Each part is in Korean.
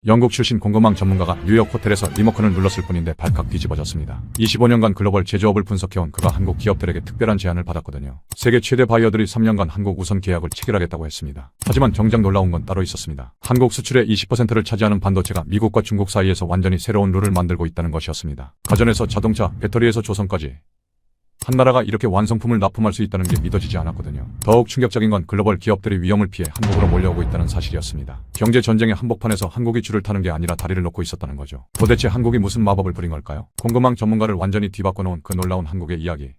영국 출신 공급망 전문가가 뉴욕 호텔에서 리모컨을 눌렀을 뿐인데 발칵 뒤집어졌습니다. 25년간 글로벌 제조업을 분석해온 그가 한국 기업들에게 특별한 제안을 받았거든요. 세계 최대 바이어들이 3년간 한국 우선 계약을 체결하겠다고 했습니다. 하지만 정작 놀라운 건 따로 있었습니다. 한국 수출의 20%를 차지하는 반도체가 미국과 중국 사이에서 완전히 새로운 룰을 만들고 있다는 것이었습니다. 가전에서 자동차, 배터리에서 조선까지 한 나라가 이렇게 완성품을 납품할 수 있다는 게 믿어지지 않았거든요. 더욱 충격적인 건 글로벌 기업들이 위험을 피해 한국으로 몰려오고 있다는 사실이었습니다. 경제 전쟁의 한복판에서 한국이 줄을 타는 게 아니라 다리를 놓고 있었다는 거죠. 도대체 한국이 무슨 마법을 부린 걸까요? 공급망 전문가를 완전히 뒤바꿔 놓은 그 놀라운 한국의 이야기.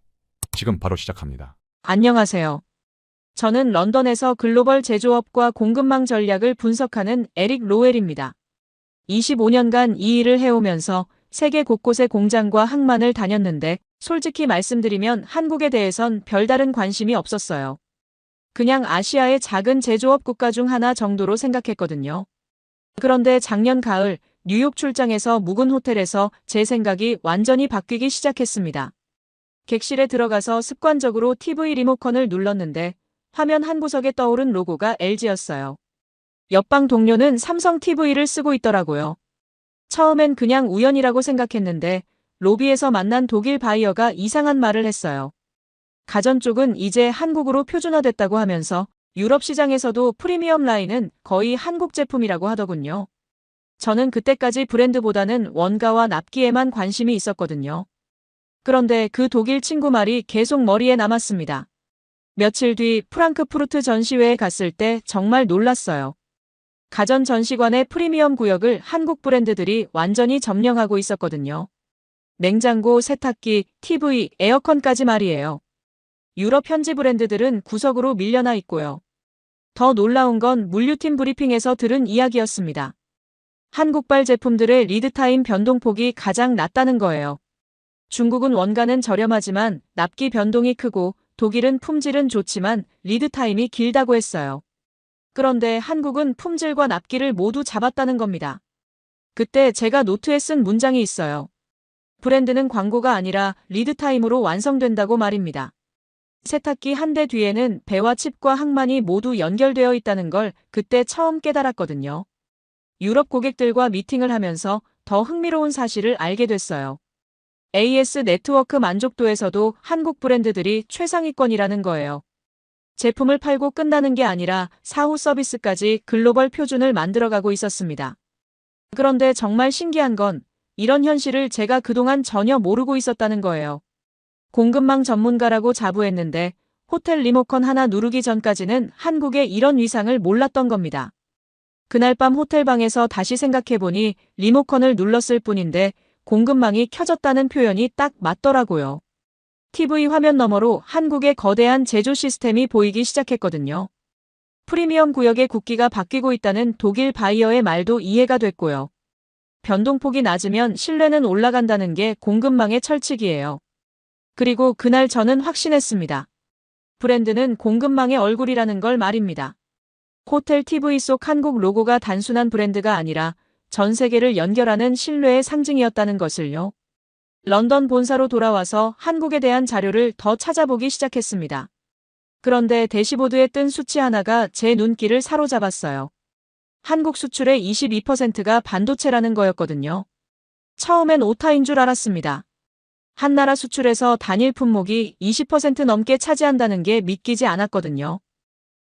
지금 바로 시작합니다. 안녕하세요. 저는 런던에서 글로벌 제조업과 공급망 전략을 분석하는 에릭 로웰입니다. 25년간 이 일을 해오면서 세계 곳곳의 공장과 항만을 다녔는데 솔직히 말씀드리면 한국에 대해선 별다른 관심이 없었어요. 그냥 아시아의 작은 제조업 국가 중 하나 정도로 생각했거든요. 그런데 작년 가을 뉴욕 출장에서 묵은 호텔에서 제 생각이 완전히 바뀌기 시작했습니다. 객실에 들어가서 습관적으로 TV 리모컨을 눌렀는데 화면 한 구석에 떠오른 로고가 LG였어요. 옆방 동료는 삼성 TV를 쓰고 있더라고요. 처음엔 그냥 우연이라고 생각했는데 로비에서 만난 독일 바이어가 이상한 말을 했어요. 가전 쪽은 이제 한국으로 표준화됐다고 하면서 유럽 시장에서도 프리미엄 라인은 거의 한국 제품이라고 하더군요. 저는 그때까지 브랜드보다는 원가와 납기에만 관심이 있었거든요. 그런데 그 독일 친구 말이 계속 머리에 남았습니다. 며칠 뒤 프랑크푸르트 전시회에 갔을 때 정말 놀랐어요. 가전 전시관의 프리미엄 구역을 한국 브랜드들이 완전히 점령하고 있었거든요. 냉장고, 세탁기, TV, 에어컨까지 말이에요. 유럽 현지 브랜드들은 구석으로 밀려나 있고요. 더 놀라운 건 물류팀 브리핑에서 들은 이야기였습니다. 한국발 제품들의 리드타임 변동폭이 가장 낮다는 거예요. 중국은 원가는 저렴하지만 납기 변동이 크고 독일은 품질은 좋지만 리드타임이 길다고 했어요. 그런데 한국은 품질과 납기를 모두 잡았다는 겁니다. 그때 제가 노트에 쓴 문장이 있어요. 브랜드는 광고가 아니라 리드타임으로 완성된다고 말입니다. 세탁기 한 대 뒤에는 배와 칩과 항만이 모두 연결되어 있다는 걸 그때 처음 깨달았거든요. 유럽 고객들과 미팅을 하면서 더 흥미로운 사실을 알게 됐어요. AS 네트워크 만족도에서도 한국 브랜드들이 최상위권이라는 거예요. 제품을 팔고 끝나는 게 아니라 사후 서비스까지 글로벌 표준을 만들어가고 있었습니다. 그런데 정말 신기한 건 이런 현실을 제가 그동안 전혀 모르고 있었다는 거예요. 공급망 전문가라고 자부했는데 호텔 리모컨 하나 누르기 전까지는 한국의 이런 위상을 몰랐던 겁니다. 그날 밤 호텔방에서 다시 생각해보니 리모컨을 눌렀을 뿐인데 공급망이 켜졌다는 표현이 딱 맞더라고요. TV 화면 너머로 한국의 거대한 제조 시스템이 보이기 시작했거든요. 프리미엄 구역의 국기가 바뀌고 있다는 독일 바이어의 말도 이해가 됐고요. 변동폭이 낮으면 신뢰는 올라간다는 게 공급망의 철칙이에요. 그리고 그날 저는 확신했습니다. 브랜드는 공급망의 얼굴이라는 걸 말입니다. 호텔 TV 속 한국 로고가 단순한 브랜드가 아니라 전 세계를 연결하는 신뢰의 상징이었다는 것을요. 런던 본사로 돌아와서 한국에 대한 자료를 더 찾아보기 시작했습니다. 그런데 대시보드에 뜬 수치 하나가 제 눈길을 사로잡았어요. 한국 수출의 22%가 반도체라는 거였거든요. 처음엔 오타인 줄 알았습니다. 한 나라 수출에서 단일 품목이 20% 넘게 차지한다는 게 믿기지 않았거든요.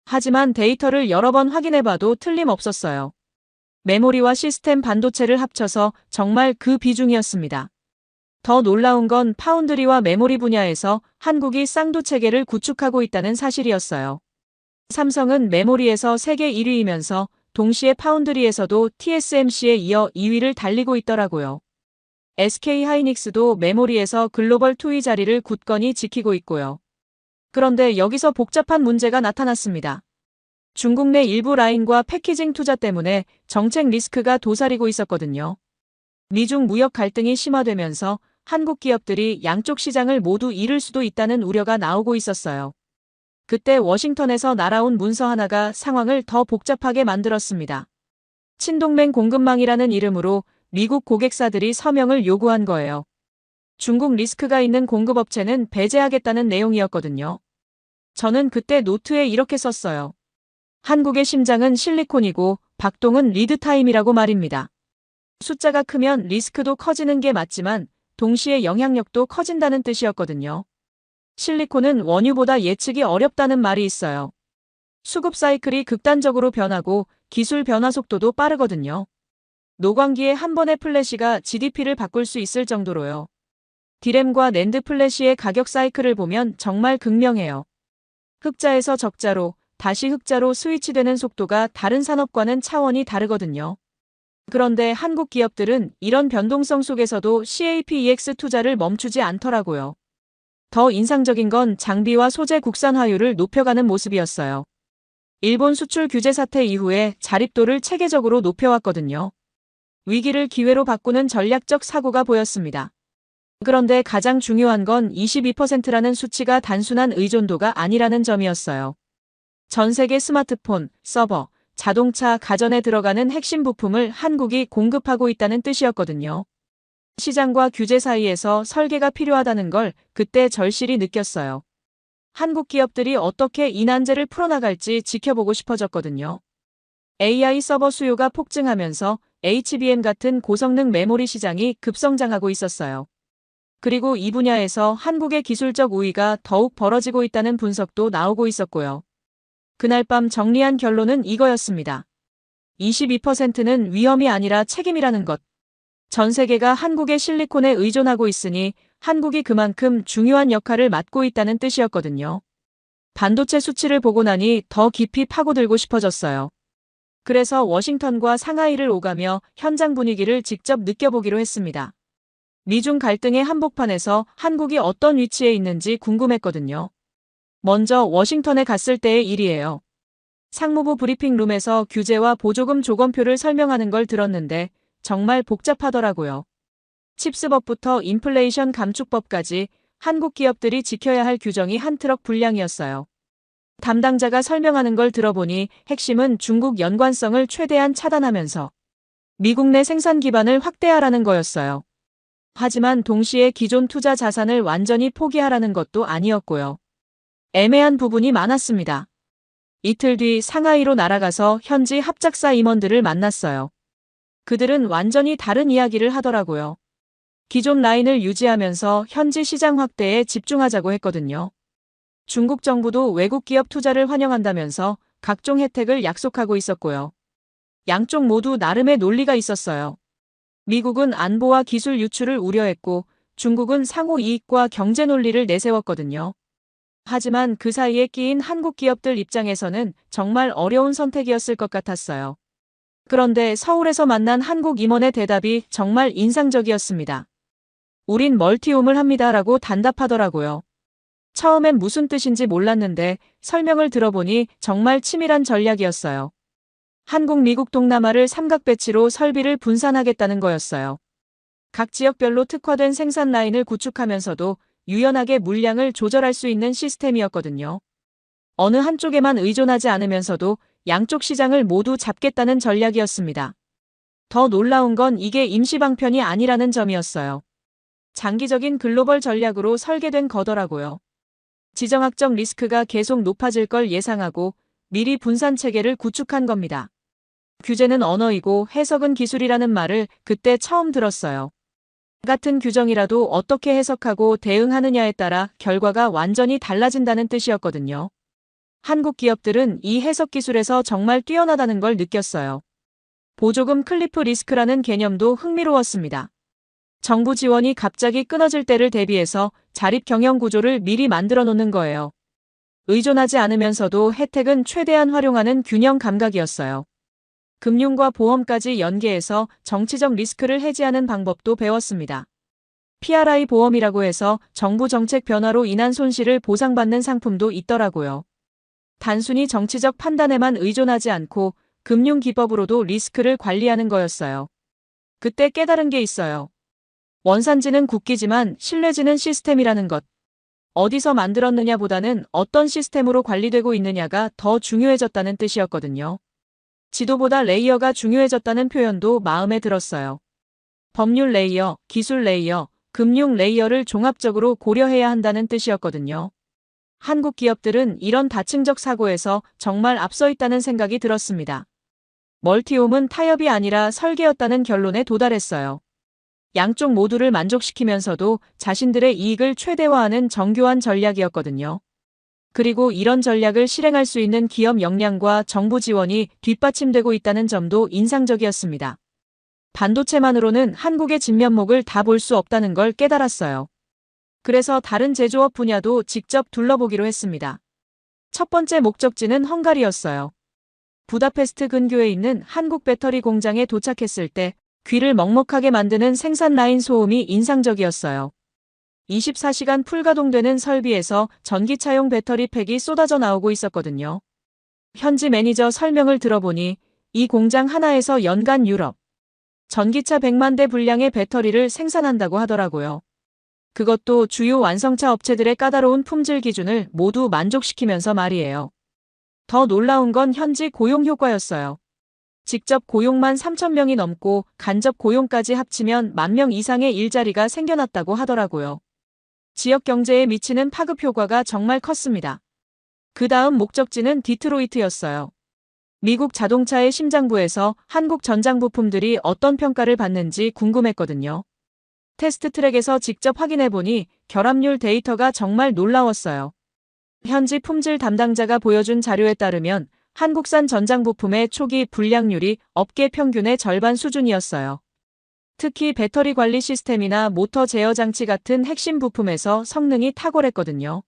하지만 데이터를 여러 번 확인해봐도 틀림없었어요. 메모리와 시스템 반도체를 합쳐서 정말 그 비중이었습니다. 더 놀라운 건 파운드리와 메모리 분야에서 한국이 쌍도 체계를 구축하고 있다는 사실이었어요. 삼성은 메모리에서 세계 1위이면서 동시에 파운드리에서도 TSMC에 이어 2위를 달리고 있더라고요. SK하이닉스도 메모리에서 글로벌 2위 자리를 굳건히 지키고 있고요. 그런데 여기서 복잡한 문제가 나타났습니다. 중국 내 일부 라인과 패키징 투자 때문에 정책 리스크가 도사리고 있었거든요. 미중 무역 갈등이 심화되면서 한국 기업들이 양쪽 시장을 모두 잃을 수도 있다는 우려가 나오고 있었어요. 그때 워싱턴에서 날아온 문서 하나가 상황을 더 복잡하게 만들었습니다. 친동맹 공급망이라는 이름으로 미국 고객사들이 서명을 요구한 거예요. 중국 리스크가 있는 공급업체는 배제하겠다는 내용이었거든요. 저는 그때 노트에 이렇게 썼어요. 한국의 심장은 실리콘이고 박동은 리드 타임이라고 말입니다. 숫자가 크면 리스크도 커지는 게 맞지만 동시에 영향력도 커진다는 뜻이었거든요. 실리콘은 원유보다 예측이 어렵다는 말이 있어요. 수급 사이클이 극단적으로 변하고 기술 변화 속도도 빠르거든요. 노광기에 한 번의 플래시가 GDP를 바꿀 수 있을 정도로요. 디램과 낸드 플래시의 가격 사이클을 보면 정말 극명해요. 흑자에서 적자로, 다시 흑자로 스위치되는 속도가 다른 산업과는 차원이 다르거든요. 그런데 한국 기업들은 이런 변동성 속에서도 CAPEX 투자를 멈추지 않더라고요. 더 인상적인 건 장비와 소재 국산화율을 높여가는 모습이었어요. 일본 수출 규제 사태 이후에 자립도를 체계적으로 높여왔거든요. 위기를 기회로 바꾸는 전략적 사고가 보였습니다. 그런데 가장 중요한 건 22%라는 수치가 단순한 의존도가 아니라는 점이었어요. 전 세계 스마트폰, 서버, 자동차, 가전에 들어가는 핵심 부품을 한국이 공급하고 있다는 뜻이었거든요. 시장과 규제 사이에서 설계가 필요하다는 걸 그때 절실히 느꼈어요. 한국 기업들이 어떻게 이 난제를 풀어나갈지 지켜보고 싶어졌거든요. AI 서버 수요가 폭증하면서 HBM 같은 고성능 메모리 시장이 급성장하고 있었어요. 그리고 이 분야에서 한국의 기술적 우위가 더욱 벌어지고 있다는 분석도 나오고 있었고요. 그날 밤 정리한 결론은 이거였습니다. 22%는 위험이 아니라 책임이라는 것. 전 세계가 한국의 실리콘에 의존하고 있으니 한국이 그만큼 중요한 역할을 맡고 있다는 뜻이었거든요. 반도체 수치를 보고 나니 더 깊이 파고들고 싶어졌어요. 그래서 워싱턴과 상하이를 오가며 현장 분위기를 직접 느껴보기로 했습니다. 미중 갈등의 한복판에서 한국이 어떤 위치에 있는지 궁금했거든요. 먼저 워싱턴에 갔을 때의 일이에요. 상무부 브리핑룸에서 규제와 보조금 조건표를 설명하는 걸 들었는데 정말 복잡하더라고요. 칩스법부터 인플레이션 감축법까지 한국 기업들이 지켜야 할 규정이 한 트럭 분량이었어요. 담당자가 설명하는 걸 들어보니 핵심은 중국 연관성을 최대한 차단하면서 미국 내 생산 기반을 확대하라는 거였어요. 하지만 동시에 기존 투자 자산을 완전히 포기하라는 것도 아니었고요. 애매한 부분이 많았습니다. 이틀 뒤 상하이로 날아가서 현지 합작사 임원들을 만났어요. 그들은 완전히 다른 이야기를 하더라고요. 기존 라인을 유지하면서 현지 시장 확대에 집중하자고 했거든요. 중국 정부도 외국 기업 투자를 환영한다면서 각종 혜택을 약속하고 있었고요. 양쪽 모두 나름의 논리가 있었어요. 미국은 안보와 기술 유출을 우려했고 중국은 상호 이익과 경제 논리를 내세웠거든요. 하지만 그 사이에 끼인 한국 기업들 입장에서는 정말 어려운 선택이었을 것 같았어요. 그런데 서울에서 만난 한국 임원의 대답이 정말 인상적이었습니다. 우린 멀티홈을 합니다라고 단답하더라고요. 처음엔 무슨 뜻인지 몰랐는데 설명을 들어보니 정말 치밀한 전략이었어요. 한국, 미국, 동남아를 삼각 배치로 설비를 분산하겠다는 거였어요. 각 지역별로 특화된 생산 라인을 구축하면서도 유연하게 물량을 조절할 수 있는 시스템이었거든요. 어느 한쪽에만 의존하지 않으면서도 양쪽 시장을 모두 잡겠다는 전략이었습니다. 더 놀라운 건 이게 임시방편이 아니라는 점이었어요. 장기적인 글로벌 전략으로 설계된 거더라고요. 지정학적 리스크가 계속 높아질 걸 예상하고 미리 분산 체계를 구축한 겁니다. 규제는 언어이고 해석은 기술이라는 말을 그때 처음 들었어요. 같은 규정이라도 어떻게 해석하고 대응하느냐에 따라 결과가 완전히 달라진다는 뜻이었거든요. 한국 기업들은 이 해석 기술에서 정말 뛰어나다는 걸 느꼈어요. 보조금 클리프 리스크라는 개념도 흥미로웠습니다. 정부 지원이 갑자기 끊어질 때를 대비해서 자립 경영 구조를 미리 만들어 놓는 거예요. 의존하지 않으면서도 혜택은 최대한 활용하는 균형 감각이었어요. 금융과 보험까지 연계해서 정치적 리스크를 해지하는 방법도 배웠습니다. PRI 보험이라고 해서 정부 정책 변화로 인한 손실을 보상받는 상품도 있더라고요. 단순히 정치적 판단에만 의존하지 않고 금융 기법으로도 리스크를 관리하는 거였어요. 그때 깨달은 게 있어요. 원산지는 국기지만 신뢰지는 시스템이라는 것. 어디서 만들었느냐보다는 어떤 시스템으로 관리되고 있느냐가 더 중요해졌다는 뜻이었거든요. 지도보다 레이어가 중요해졌다는 표현도 마음에 들었어요. 법률 레이어, 기술 레이어, 금융 레이어를 종합적으로 고려해야 한다는 뜻이었거든요. 한국 기업들은 이런 다층적 사고에서 정말 앞서 있다는 생각이 들었습니다. 멀티홈은 타협이 아니라 설계였다는 결론에 도달했어요. 양쪽 모두를 만족시키면서도 자신들의 이익을 최대화하는 정교한 전략이었거든요. 그리고 이런 전략을 실행할 수 있는 기업 역량과 정부 지원이 뒷받침되고 있다는 점도 인상적이었습니다. 반도체만으로는 한국의 진면목을 다 볼 수 없다는 걸 깨달았어요. 그래서 다른 제조업 분야도 직접 둘러보기로 했습니다. 첫 번째 목적지는 헝가리였어요. 부다페스트 근교에 있는 한국 배터리 공장에 도착했을 때 귀를 먹먹하게 만드는 생산 라인 소음이 인상적이었어요. 24시간 풀가동되는 설비에서 전기차용 배터리 팩이 쏟아져 나오고 있었거든요. 현지 매니저 설명을 들어보니 이 공장 하나에서 연간 유럽 전기차 100만 대 분량의 배터리를 생산한다고 하더라고요. 그것도 주요 완성차 업체들의 까다로운 품질 기준을 모두 만족시키면서 말이에요. 더 놀라운 건 현지 고용 효과였어요. 직접 고용만 3,000명이 넘고 간접 고용까지 합치면 10,000명 이상의 일자리가 생겨났다고 하더라고요. 지역 경제에 미치는 파급 효과가 정말 컸습니다. 그 다음 목적지는 디트로이트였어요. 미국 자동차의 심장부에서 한국 전장 부품들이 어떤 평가를 받는지 궁금했거든요. 테스트 트랙에서 직접 확인해보니 결합률 데이터가 정말 놀라웠어요. 현지 품질 담당자가 보여준 자료에 따르면 한국산 전장 부품의 초기 불량률이 업계 평균의 절반 수준이었어요. 특히 배터리 관리 시스템이나 모터 제어 장치 같은 핵심 부품에서 성능이 탁월했거든요.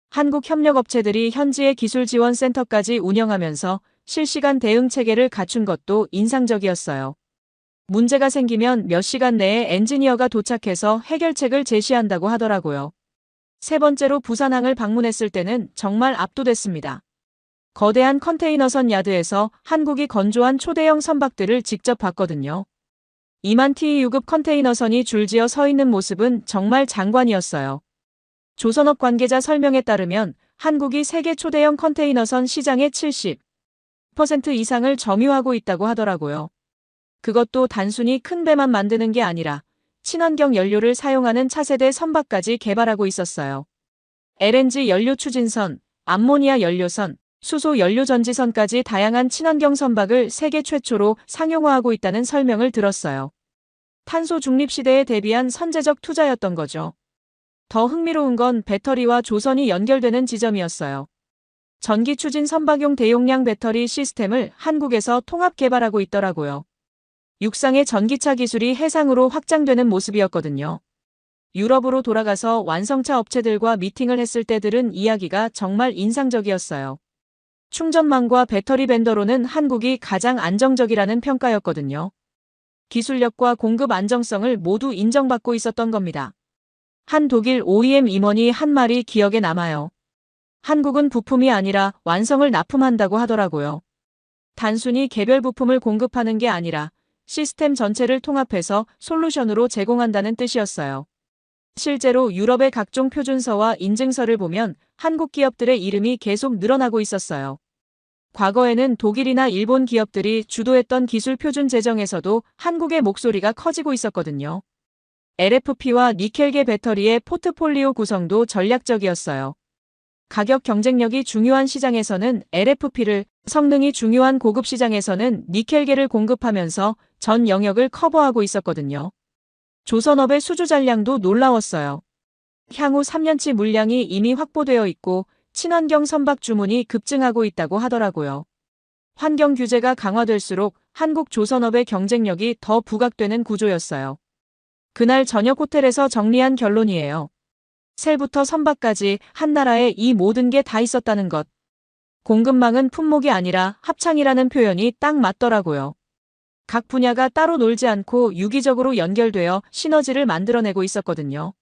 한국 협력업체들이 현지의 기술 지원 센터까지 운영하면서 실시간 대응 체계를 갖춘 것도 인상적이었어요. 문제가 생기면 몇 시간 내에 엔지니어가 도착해서 해결책을 제시한다고 하더라고요. 세 번째로 부산항을 방문했을 때는 정말 압도됐습니다. 거대한 컨테이너선 야드에서 한국이 건조한 초대형 선박들을 직접 봤거든요. 2만 TEU급 컨테이너선이 줄지어 서 있는 모습은 정말 장관이었어요. 조선업 관계자 설명에 따르면 한국이 세계 초대형 컨테이너선 시장의 70% 이상을 점유하고 있다고 하더라고요. 그것도 단순히 큰 배만 만드는 게 아니라 친환경 연료를 사용하는 차세대 선박까지 개발하고 있었어요. LNG 연료 추진선, 암모니아 연료선, 수소 연료 전지선까지 다양한 친환경 선박을 세계 최초로 상용화하고 있다는 설명을 들었어요. 탄소 중립 시대에 대비한 선제적 투자였던 거죠. 더 흥미로운 건 배터리와 조선이 연결되는 지점이었어요. 전기 추진 선박용 대용량 배터리 시스템을 한국에서 통합 개발하고 있더라고요. 육상의 전기차 기술이 해상으로 확장되는 모습이었거든요. 유럽으로 돌아가서 완성차 업체들과 미팅을 했을 때 들은 이야기가 정말 인상적이었어요. 충전망과 배터리 벤더로는 한국이 가장 안정적이라는 평가였거든요. 기술력과 공급 안정성을 모두 인정받고 있었던 겁니다. 한 독일 OEM 임원이 한 말이 기억에 남아요. 한국은 부품이 아니라 완성을 납품한다고 하더라고요. 단순히 개별 부품을 공급하는 게 아니라 시스템 전체를 통합해서 솔루션으로 제공한다는 뜻이었어요. 실제로 유럽의 각종 표준서와 인증서를 보면 한국 기업들의 이름이 계속 늘어나고 있었어요. 과거에는 독일이나 일본 기업들이 주도했던 기술 표준 제정에서도 한국의 목소리가 커지고 있었거든요. LFP와 니켈계 배터리의 포트폴리오 구성도 전략적이었어요. 가격 경쟁력이 중요한 시장에서는 LFP를, 성능이 중요한 고급 시장에서는 니켈계를 공급하면서 전 영역을 커버하고 있었거든요. 조선업의 수주 잔량도 놀라웠어요. 향후 3년치 물량이 이미 확보되어 있고 친환경 선박 주문이 급증하고 있다고 하더라고요. 환경 규제가 강화될수록 한국 조선업의 경쟁력이 더 부각되는 구조였어요. 그날 저녁 호텔에서 정리한 결론이에요. 셀부터 선박까지 한 나라에 이 모든 게 다 있었다는 것. 공급망은 품목이 아니라 합창이라는 표현이 딱 맞더라고요. 각 분야가 따로 놀지 않고 유기적으로 연결되어 시너지를 만들어내고 있었거든요.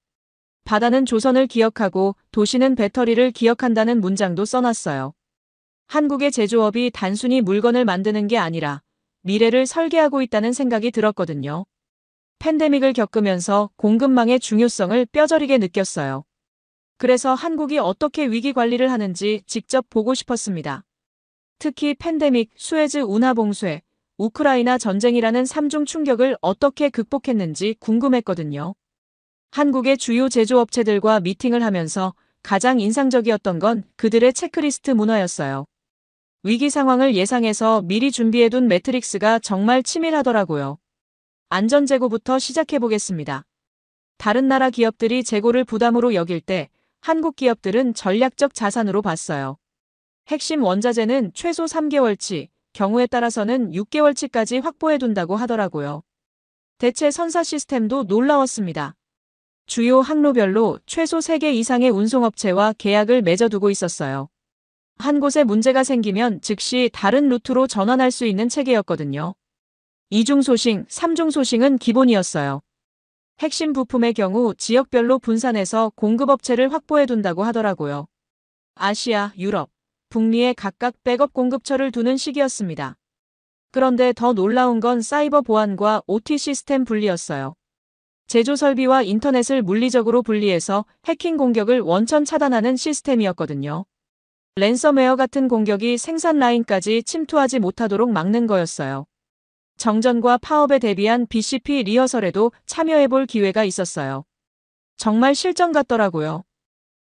바다는 조선을 기억하고 도시는 배터리를 기억한다는 문장도 써놨어요. 한국의 제조업이 단순히 물건을 만드는 게 아니라 미래를 설계하고 있다는 생각이 들었거든요. 팬데믹을 겪으면서 공급망의 중요성을 뼈저리게 느꼈어요. 그래서 한국이 어떻게 위기 관리를 하는지 직접 보고 싶었습니다. 특히 팬데믹, 수에즈 운하 봉쇄, 우크라이나 전쟁이라는 3중 충격을 어떻게 극복했는지 궁금했거든요. 한국의 주요 제조업체들과 미팅을 하면서 가장 인상적이었던 건 그들의 체크리스트 문화였어요. 위기 상황을 예상해서 미리 준비해둔 매트릭스가 정말 치밀하더라고요. 안전재고부터 시작해보겠습니다. 다른 나라 기업들이 재고를 부담으로 여길 때 한국 기업들은 전략적 자산으로 봤어요. 핵심 원자재는 최소 3개월치, 경우에 따라서는 6개월치까지 확보해둔다고 하더라고요. 대체 선사 시스템도 놀라웠습니다. 주요 항로별로 최소 3개 이상의 운송업체와 계약을 맺어두고 있었어요. 한 곳에 문제가 생기면 즉시 다른 루트로 전환할 수 있는 체계였거든요. 2중 소싱, 3중 소싱은 기본이었어요. 핵심 부품의 경우 지역별로 분산해서 공급업체를 확보해둔다고 하더라고요. 아시아, 유럽, 북미에 각각 백업 공급처를 두는 시기였습니다. 그런데 더 놀라운 건 사이버 보안과 OT 시스템 분리였어요. 제조 설비와 인터넷을 물리적으로 분리해서 해킹 공격을 원천 차단하는 시스템이었거든요. 랜섬웨어 같은 공격이 생산 라인까지 침투하지 못하도록 막는 거였어요. 정전과 파업에 대비한 BCP 리허설에도 참여해볼 기회가 있었어요. 정말 실전 같더라고요.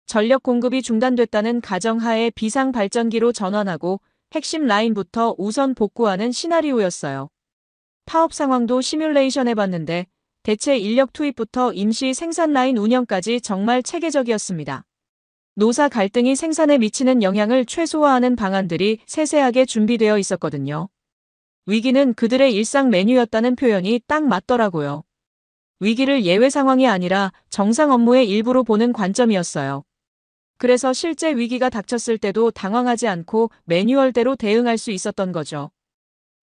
전력 공급이 중단됐다는 가정하에 비상 발전기로 전환하고 핵심 라인부터 우선 복구하는 시나리오였어요. 파업 상황도 시뮬레이션 해봤는데 대체 인력 투입부터 임시 생산 라인 운영까지 정말 체계적이었습니다. 노사 갈등이 생산에 미치는 영향을 최소화하는 방안들이 세세하게 준비되어 있었거든요. 위기는 그들의 일상 메뉴였다는 표현이 딱 맞더라고요. 위기를 예외 상황이 아니라 정상 업무의 일부로 보는 관점이었어요. 그래서 실제 위기가 닥쳤을 때도 당황하지 않고 매뉴얼대로 대응할 수 있었던 거죠.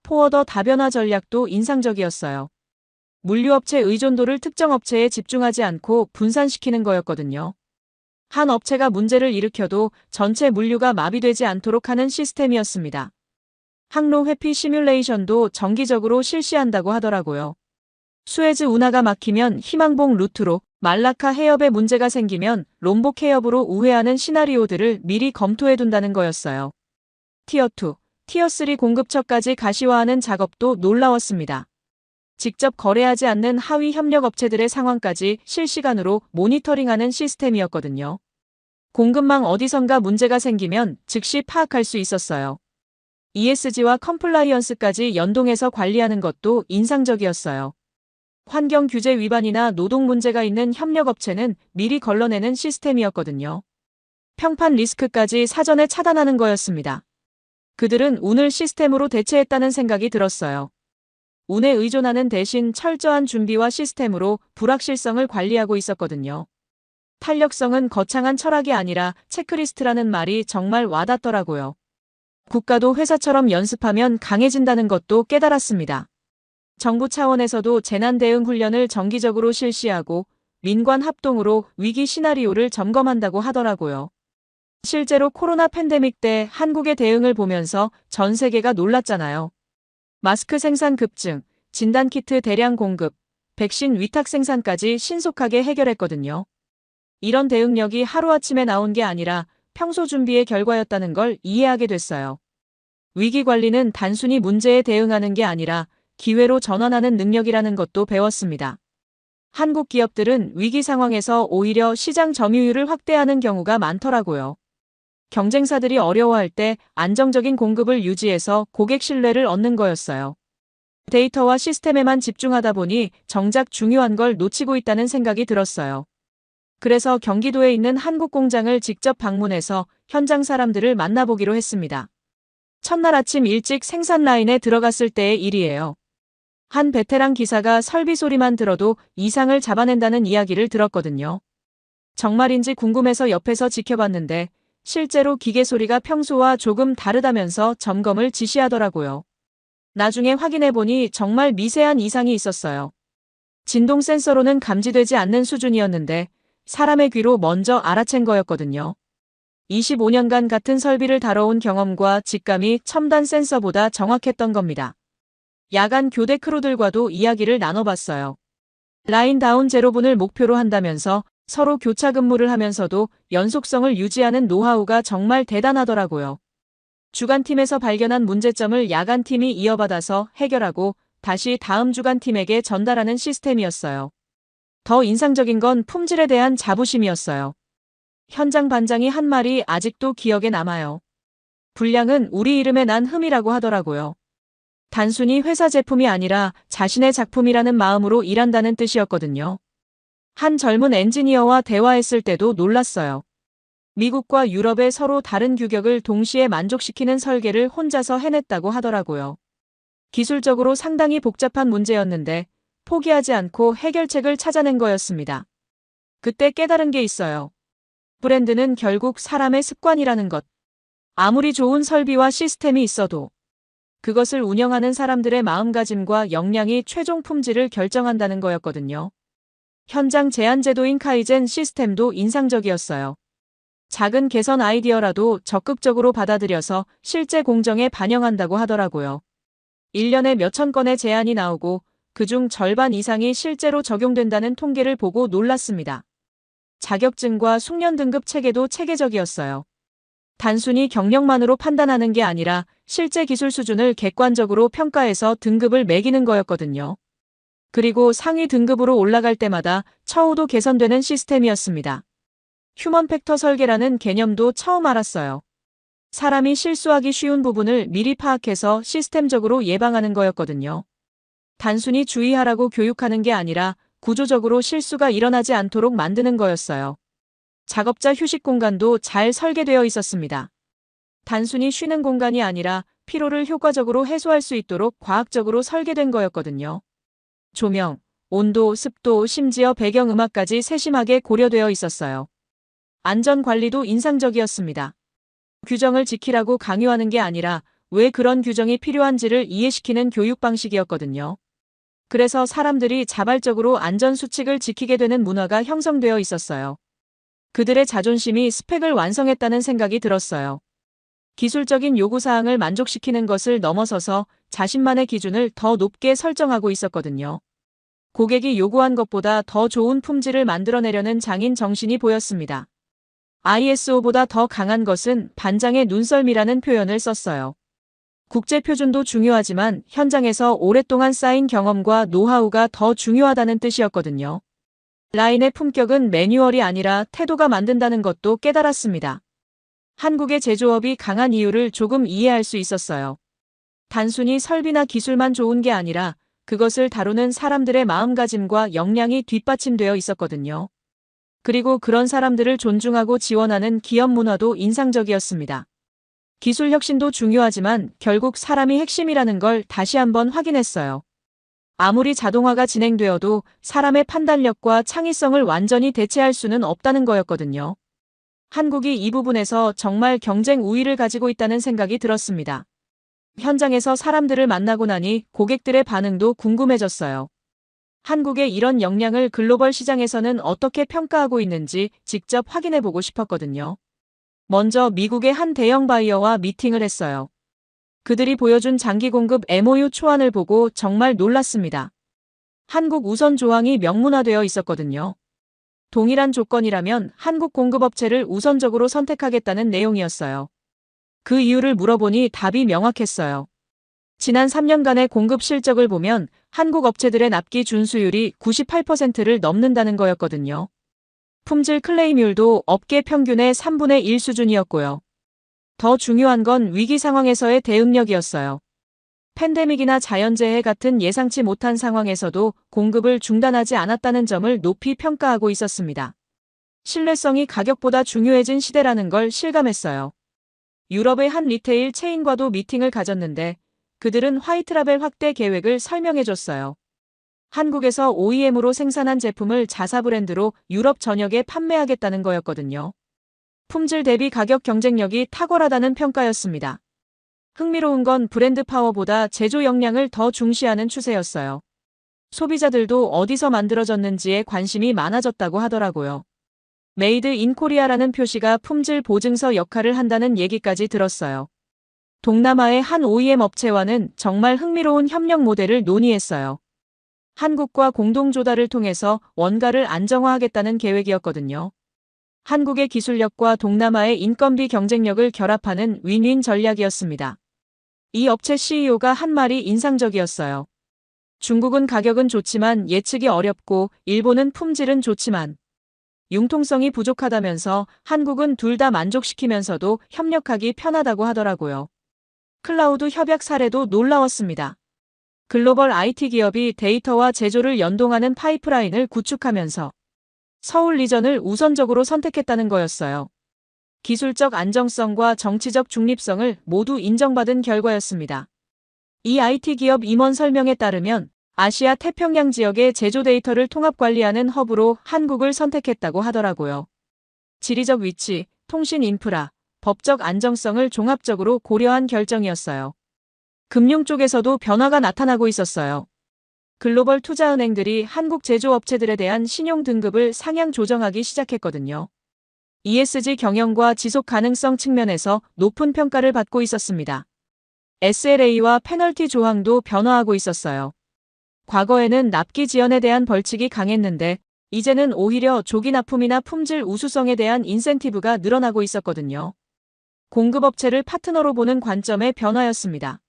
포워더 다변화 전략도 인상적이었어요. 물류업체 의존도를 특정 업체에 집중하지 않고 분산시키는 거였거든요. 한 업체가 문제를 일으켜도 전체 물류가 마비되지 않도록 하는 시스템이었습니다. 항로 회피 시뮬레이션도 정기적으로 실시한다고 하더라고요. 수에즈 운하가 막히면 희망봉 루트로, 말라카 해협에 문제가 생기면 롬복 해협으로 우회하는 시나리오들을 미리 검토해둔다는 거였어요. 티어2, 티어3 공급처까지 가시화하는 작업도 놀라웠습니다. 직접 거래하지 않는 하위 협력업체들의 상황까지 실시간으로 모니터링하는 시스템이었거든요. 공급망 어디선가 문제가 생기면 즉시 파악할 수 있었어요. ESG와 컴플라이언스까지 연동해서 관리하는 것도 인상적이었어요. 환경 규제 위반이나 노동 문제가 있는 협력업체는 미리 걸러내는 시스템이었거든요. 평판 리스크까지 사전에 차단하는 거였습니다. 그들은 운을 시스템으로 대체했다는 생각이 들었어요. 운에 의존하는 대신 철저한 준비와 시스템으로 불확실성을 관리하고 있었거든요. 탄력성은 거창한 철학이 아니라 체크리스트라는 말이 정말 와닿더라고요. 국가도 회사처럼 연습하면 강해진다는 것도 깨달았습니다. 정부 차원에서도 재난 대응 훈련을 정기적으로 실시하고 민관 합동으로 위기 시나리오를 점검한다고 하더라고요. 실제로 코로나 팬데믹 때 한국의 대응을 보면서 전 세계가 놀랐잖아요. 마스크 생산 급증, 진단키트 대량 공급, 백신 위탁 생산까지 신속하게 해결했거든요. 이런 대응력이 하루아침에 나온 게 아니라 평소 준비의 결과였다는 걸 이해하게 됐어요. 위기 관리는 단순히 문제에 대응하는 게 아니라 기회로 전환하는 능력이라는 것도 배웠습니다. 한국 기업들은 위기 상황에서 오히려 시장 점유율을 확대하는 경우가 많더라고요. 경쟁사들이 어려워할 때 안정적인 공급을 유지해서 고객 신뢰를 얻는 거였어요. 데이터와 시스템에만 집중하다 보니 정작 중요한 걸 놓치고 있다는 생각이 들었어요. 그래서 경기도에 있는 한국 공장을 직접 방문해서 현장 사람들을 만나보기로 했습니다. 첫날 아침 일찍 생산 라인에 들어갔을 때의 일이에요. 한 베테랑 기사가 설비 소리만 들어도 이상을 잡아낸다는 이야기를 들었거든요. 정말인지 궁금해서 옆에서 지켜봤는데 실제로 기계 소리가 평소와 조금 다르다면서 점검을 지시하더라고요. 나중에 확인해보니 정말 미세한 이상이 있었어요. 진동 센서로는 감지되지 않는 수준이었는데 사람의 귀로 먼저 알아챈 거였거든요. 25년간 같은 설비를 다뤄온 경험과 직감이 첨단 센서보다 정확했던 겁니다. 야간 교대 크루들과도 이야기를 나눠봤어요. 라인 다운 제로분을 목표로 한다면서 서로 교차 근무를 하면서도 연속성을 유지하는 노하우가 정말 대단하더라고요. 주간팀에서 발견한 문제점을 야간팀이 이어받아서 해결하고 다시 다음 주간팀에게 전달하는 시스템이었어요. 더 인상적인 건 품질에 대한 자부심이었어요. 현장 반장이 한 말이 아직도 기억에 남아요. 불량은 우리 이름에 난 흠이라고 하더라고요. 단순히 회사 제품이 아니라 자신의 작품이라는 마음으로 일한다는 뜻이었거든요. 한 젊은 엔지니어와 대화했을 때도 놀랐어요. 미국과 유럽의 서로 다른 규격을 동시에 만족시키는 설계를 혼자서 해냈다고 하더라고요. 기술적으로 상당히 복잡한 문제였는데 포기하지 않고 해결책을 찾아낸 거였습니다. 그때 깨달은 게 있어요. 브랜드는 결국 사람의 습관이라는 것. 아무리 좋은 설비와 시스템이 있어도 그것을 운영하는 사람들의 마음가짐과 역량이 최종 품질을 결정한다는 거였거든요. 현장 제한 제도인 카이젠 시스템도 인상적이었어요. 작은 개선 아이디어라도 적극적으로 받아들여서 실제 공정에 반영한다고 하더라고요. 1년에 몇천 건의 제안이 나오고 그중 절반 이상이 실제로 적용된다는 통계를 보고 놀랐습니다. 자격증과 숙련 등급 체계도 체계적이었어요. 단순히 경력만으로 판단하는 게 아니라 실제 기술 수준을 객관적으로 평가해서 등급을 매기는 거였거든요. 그리고 상위 등급으로 올라갈 때마다 처우도 개선되는 시스템이었습니다. 휴먼 팩터 설계라는 개념도 처음 알았어요. 사람이 실수하기 쉬운 부분을 미리 파악해서 시스템적으로 예방하는 거였거든요. 단순히 주의하라고 교육하는 게 아니라 구조적으로 실수가 일어나지 않도록 만드는 거였어요. 작업자 휴식 공간도 잘 설계되어 있었습니다. 단순히 쉬는 공간이 아니라 피로를 효과적으로 해소할 수 있도록 과학적으로 설계된 거였거든요. 조명, 온도, 습도, 심지어 배경음악까지 세심하게 고려되어 있었어요. 안전 관리도 인상적이었습니다. 규정을 지키라고 강요하는 게 아니라 왜 그런 규정이 필요한지를 이해시키는 교육 방식이었거든요. 그래서 사람들이 자발적으로 안전 수칙을 지키게 되는 문화가 형성되어 있었어요. 그들의 자존심이 스펙을 완성했다는 생각이 들었어요. 기술적인 요구사항을 만족시키는 것을 넘어서서 자신만의 기준을 더 높게 설정하고 있었거든요. 고객이 요구한 것보다 더 좋은 품질을 만들어내려는 장인 정신이 보였습니다. ISO보다 더 강한 것은 반장의 눈썰미라는 표현을 썼어요. 국제 표준도 중요하지만 현장에서 오랫동안 쌓인 경험과 노하우가 더 중요하다는 뜻이었거든요. 라인의 품격은 매뉴얼이 아니라 태도가 만든다는 것도 깨달았습니다. 한국의 제조업이 강한 이유를 조금 이해할 수 있었어요. 단순히 설비나 기술만 좋은 게 아니라 그것을 다루는 사람들의 마음가짐과 역량이 뒷받침되어 있었거든요. 그리고 그런 사람들을 존중하고 지원하는 기업 문화도 인상적이었습니다. 기술 혁신도 중요하지만 결국 사람이 핵심이라는 걸 다시 한번 확인했어요. 아무리 자동화가 진행되어도 사람의 판단력과 창의성을 완전히 대체할 수는 없다는 거였거든요. 한국이 이 부분에서 정말 경쟁 우위를 가지고 있다는 생각이 들었습니다. 현장에서 사람들을 만나고 나니 고객들의 반응도 궁금해졌어요. 한국의 이런 역량을 글로벌 시장에서는 어떻게 평가하고 있는지 직접 확인해보고 싶었거든요. 먼저 미국의 한 대형 바이어와 미팅을 했어요. 그들이 보여준 장기 공급 MOU 초안을 보고 정말 놀랐습니다. 한국 우선 조항이 명문화되어 있었거든요. 동일한 조건이라면 한국 공급업체를 우선적으로 선택하겠다는 내용이었어요. 그 이유를 물어보니 답이 명확했어요. 지난 3년간의 공급 실적을 보면 한국 업체들의 납기 준수율이 98%를 넘는다는 거였거든요. 품질 클레임률도 업계 평균의 3분의 1 수준이었고요. 더 중요한 건 위기 상황에서의 대응력이었어요. 팬데믹이나 자연재해 같은 예상치 못한 상황에서도 공급을 중단하지 않았다는 점을 높이 평가하고 있었습니다. 신뢰성이 가격보다 중요해진 시대라는 걸 실감했어요. 유럽의 한 리테일 체인과도 미팅을 가졌는데 그들은 화이트라벨 확대 계획을 설명해줬어요. 한국에서 OEM으로 생산한 제품을 자사 브랜드로 유럽 전역에 판매하겠다는 거였거든요. 품질 대비 가격 경쟁력이 탁월하다는 평가였습니다. 흥미로운 건 브랜드 파워보다 제조 역량을 더 중시하는 추세였어요. 소비자들도 어디서 만들어졌는지에 관심이 많아졌다고 하더라고요. 메이드 인 코리아라는 표시가 품질 보증서 역할을 한다는 얘기까지 들었어요. 동남아의 한 OEM 업체와는 정말 흥미로운 협력 모델을 논의했어요. 한국과 공동 조달을 통해서 원가를 안정화하겠다는 계획이었거든요. 한국의 기술력과 동남아의 인건비 경쟁력을 결합하는 윈윈 전략이었습니다. 이 업체 CEO가 한 말이 인상적이었어요. 중국은 가격은 좋지만 예측이 어렵고 일본은 품질은 좋지만 융통성이 부족하다면서 한국은 둘 다 만족시키면서도 협력하기 편하다고 하더라고요. 클라우드 협약 사례도 놀라웠습니다. 글로벌 IT 기업이 데이터와 제조를 연동하는 파이프라인을 구축하면서 서울 리전을 우선적으로 선택했다는 거였어요. 기술적 안정성과 정치적 중립성을 모두 인정받은 결과였습니다. 이 IT 기업 임원 설명에 따르면 아시아 태평양 지역의 제조 데이터를 통합 관리하는 허브로 한국을 선택했다고 하더라고요. 지리적 위치, 통신 인프라, 법적 안정성을 종합적으로 고려한 결정이었어요. 금융 쪽에서도 변화가 나타나고 있었어요. 글로벌 투자은행들이 한국 제조업체들에 대한 신용 등급을 상향 조정하기 시작했거든요. ESG 경영과 지속 가능성 측면에서 높은 평가를 받고 있었습니다. SLA와 페널티 조항도 변화하고 있었어요. 과거에는 납기 지연에 대한 벌칙이 강했는데 이제는 오히려 조기 납품이나 품질 우수성에 대한 인센티브가 늘어나고 있었거든요. 공급업체를 파트너로 보는 관점의 변화였습니다.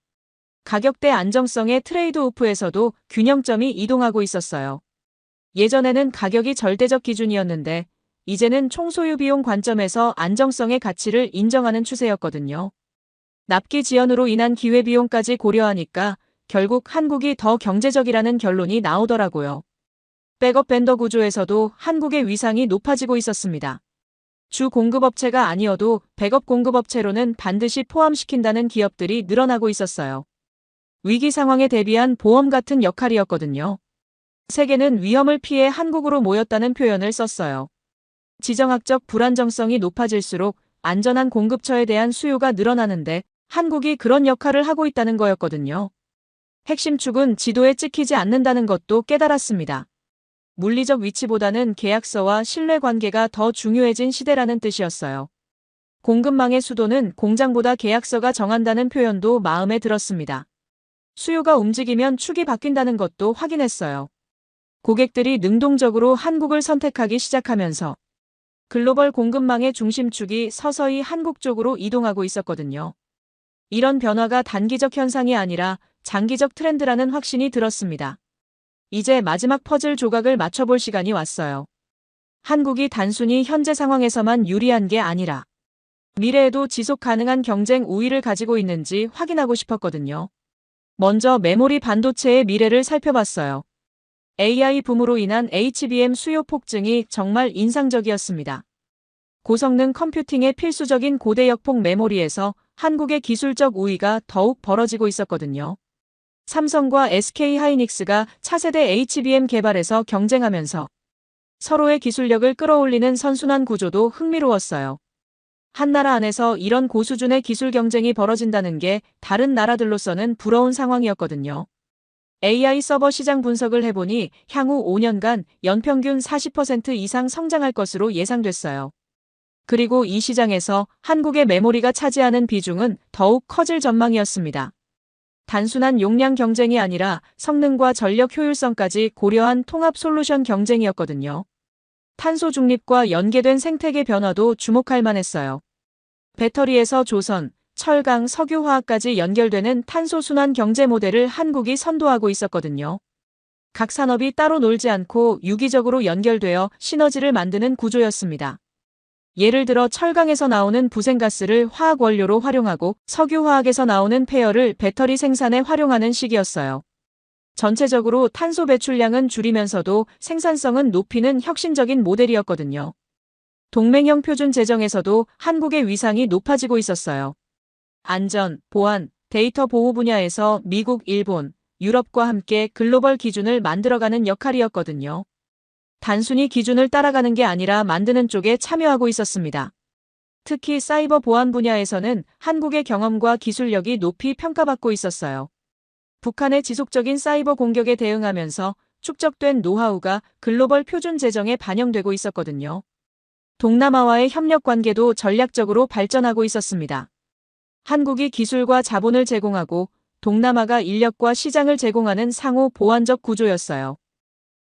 가격대 안정성의 트레이드오프에서도 균형점이 이동하고 있었어요. 예전에는 가격이 절대적 기준이었는데 이제는 총소유 비용 관점에서 안정성의 가치를 인정하는 추세였거든요. 납기 지연으로 인한 기회비용까지 고려하니까 결국 한국이 더 경제적이라는 결론이 나오더라고요. 백업 벤더 구조에서도 한국의 위상이 높아지고 있었습니다. 주 공급업체가 아니어도 백업 공급업체로는 반드시 포함시킨다는 기업들이 늘어나고 있었어요. 위기 상황에 대비한 보험 같은 역할이었거든요. 세계는 위험을 피해 한국으로 모였다는 표현을 썼어요. 지정학적 불안정성이 높아질수록 안전한 공급처에 대한 수요가 늘어나는데 한국이 그런 역할을 하고 있다는 거였거든요. 핵심 축은 지도에 찍히지 않는다는 것도 깨달았습니다. 물리적 위치보다는 계약서와 신뢰관계가 더 중요해진 시대라는 뜻이었어요. 공급망의 수도는 공장보다 계약서가 정한다는 표현도 마음에 들었습니다. 수요가 움직이면 축이 바뀐다는 것도 확인했어요. 고객들이 능동적으로 한국을 선택하기 시작하면서 글로벌 공급망의 중심축이 서서히 한국 쪽으로 이동하고 있었거든요. 이런 변화가 단기적 현상이 아니라 장기적 트렌드라는 확신이 들었습니다. 이제 마지막 퍼즐 조각을 맞춰볼 시간이 왔어요. 한국이 단순히 현재 상황에서만 유리한 게 아니라 미래에도 지속 가능한 경쟁 우위를 가지고 있는지 확인하고 싶었거든요. 먼저 메모리 반도체의 미래를 살펴봤어요. AI 붐으로 인한 HBM 수요 폭증이 정말 인상적이었습니다. 고성능 컴퓨팅의 필수적인 고대역폭 메모리에서 한국의 기술적 우위가 더욱 벌어지고 있었거든요. 삼성과 SK하이닉스가 차세대 HBM 개발에서 경쟁하면서 서로의 기술력을 끌어올리는 선순환 구조도 흥미로웠어요. 한 나라 안에서 이런 고수준의 기술 경쟁이 벌어진다는 게 다른 나라들로서는 부러운 상황이었거든요. AI 서버 시장 분석을 해보니 향후 5년간 연평균 40% 이상 성장할 것으로 예상됐어요. 그리고 이 시장에서 한국의 메모리가 차지하는 비중은 더욱 커질 전망이었습니다. 단순한 용량 경쟁이 아니라 성능과 전력 효율성까지 고려한 통합 솔루션 경쟁이었거든요. 탄소 중립과 연계된 생태계 변화도 주목할 만했어요. 배터리에서 조선, 철강, 석유화학까지 연결되는 탄소 순환 경제 모델을 한국이 선도하고 있었거든요. 각 산업이 따로 놀지 않고 유기적으로 연결되어 시너지를 만드는 구조였습니다. 예를 들어 철강에서 나오는 부생가스를 화학 원료로 활용하고 석유화학에서 나오는 폐열을 배터리 생산에 활용하는 식이었어요. 전체적으로 탄소 배출량은 줄이면서도 생산성은 높이는 혁신적인 모델이었거든요. 동맹형 표준 제정에서도 한국의 위상이 높아지고 있었어요. 안전, 보안, 데이터 보호 분야에서 미국, 일본, 유럽과 함께 글로벌 기준을 만들어가는 역할이었거든요. 단순히 기준을 따라가는 게 아니라 만드는 쪽에 참여하고 있었습니다. 특히 사이버 보안 분야에서는 한국의 경험과 기술력이 높이 평가받고 있었어요. 북한의 지속적인 사이버 공격에 대응하면서 축적된 노하우가 글로벌 표준 제정에 반영되고 있었거든요. 동남아와의 협력 관계도 전략적으로 발전하고 있었습니다. 한국이 기술과 자본을 제공하고 동남아가 인력과 시장을 제공하는 상호 보완적 구조였어요.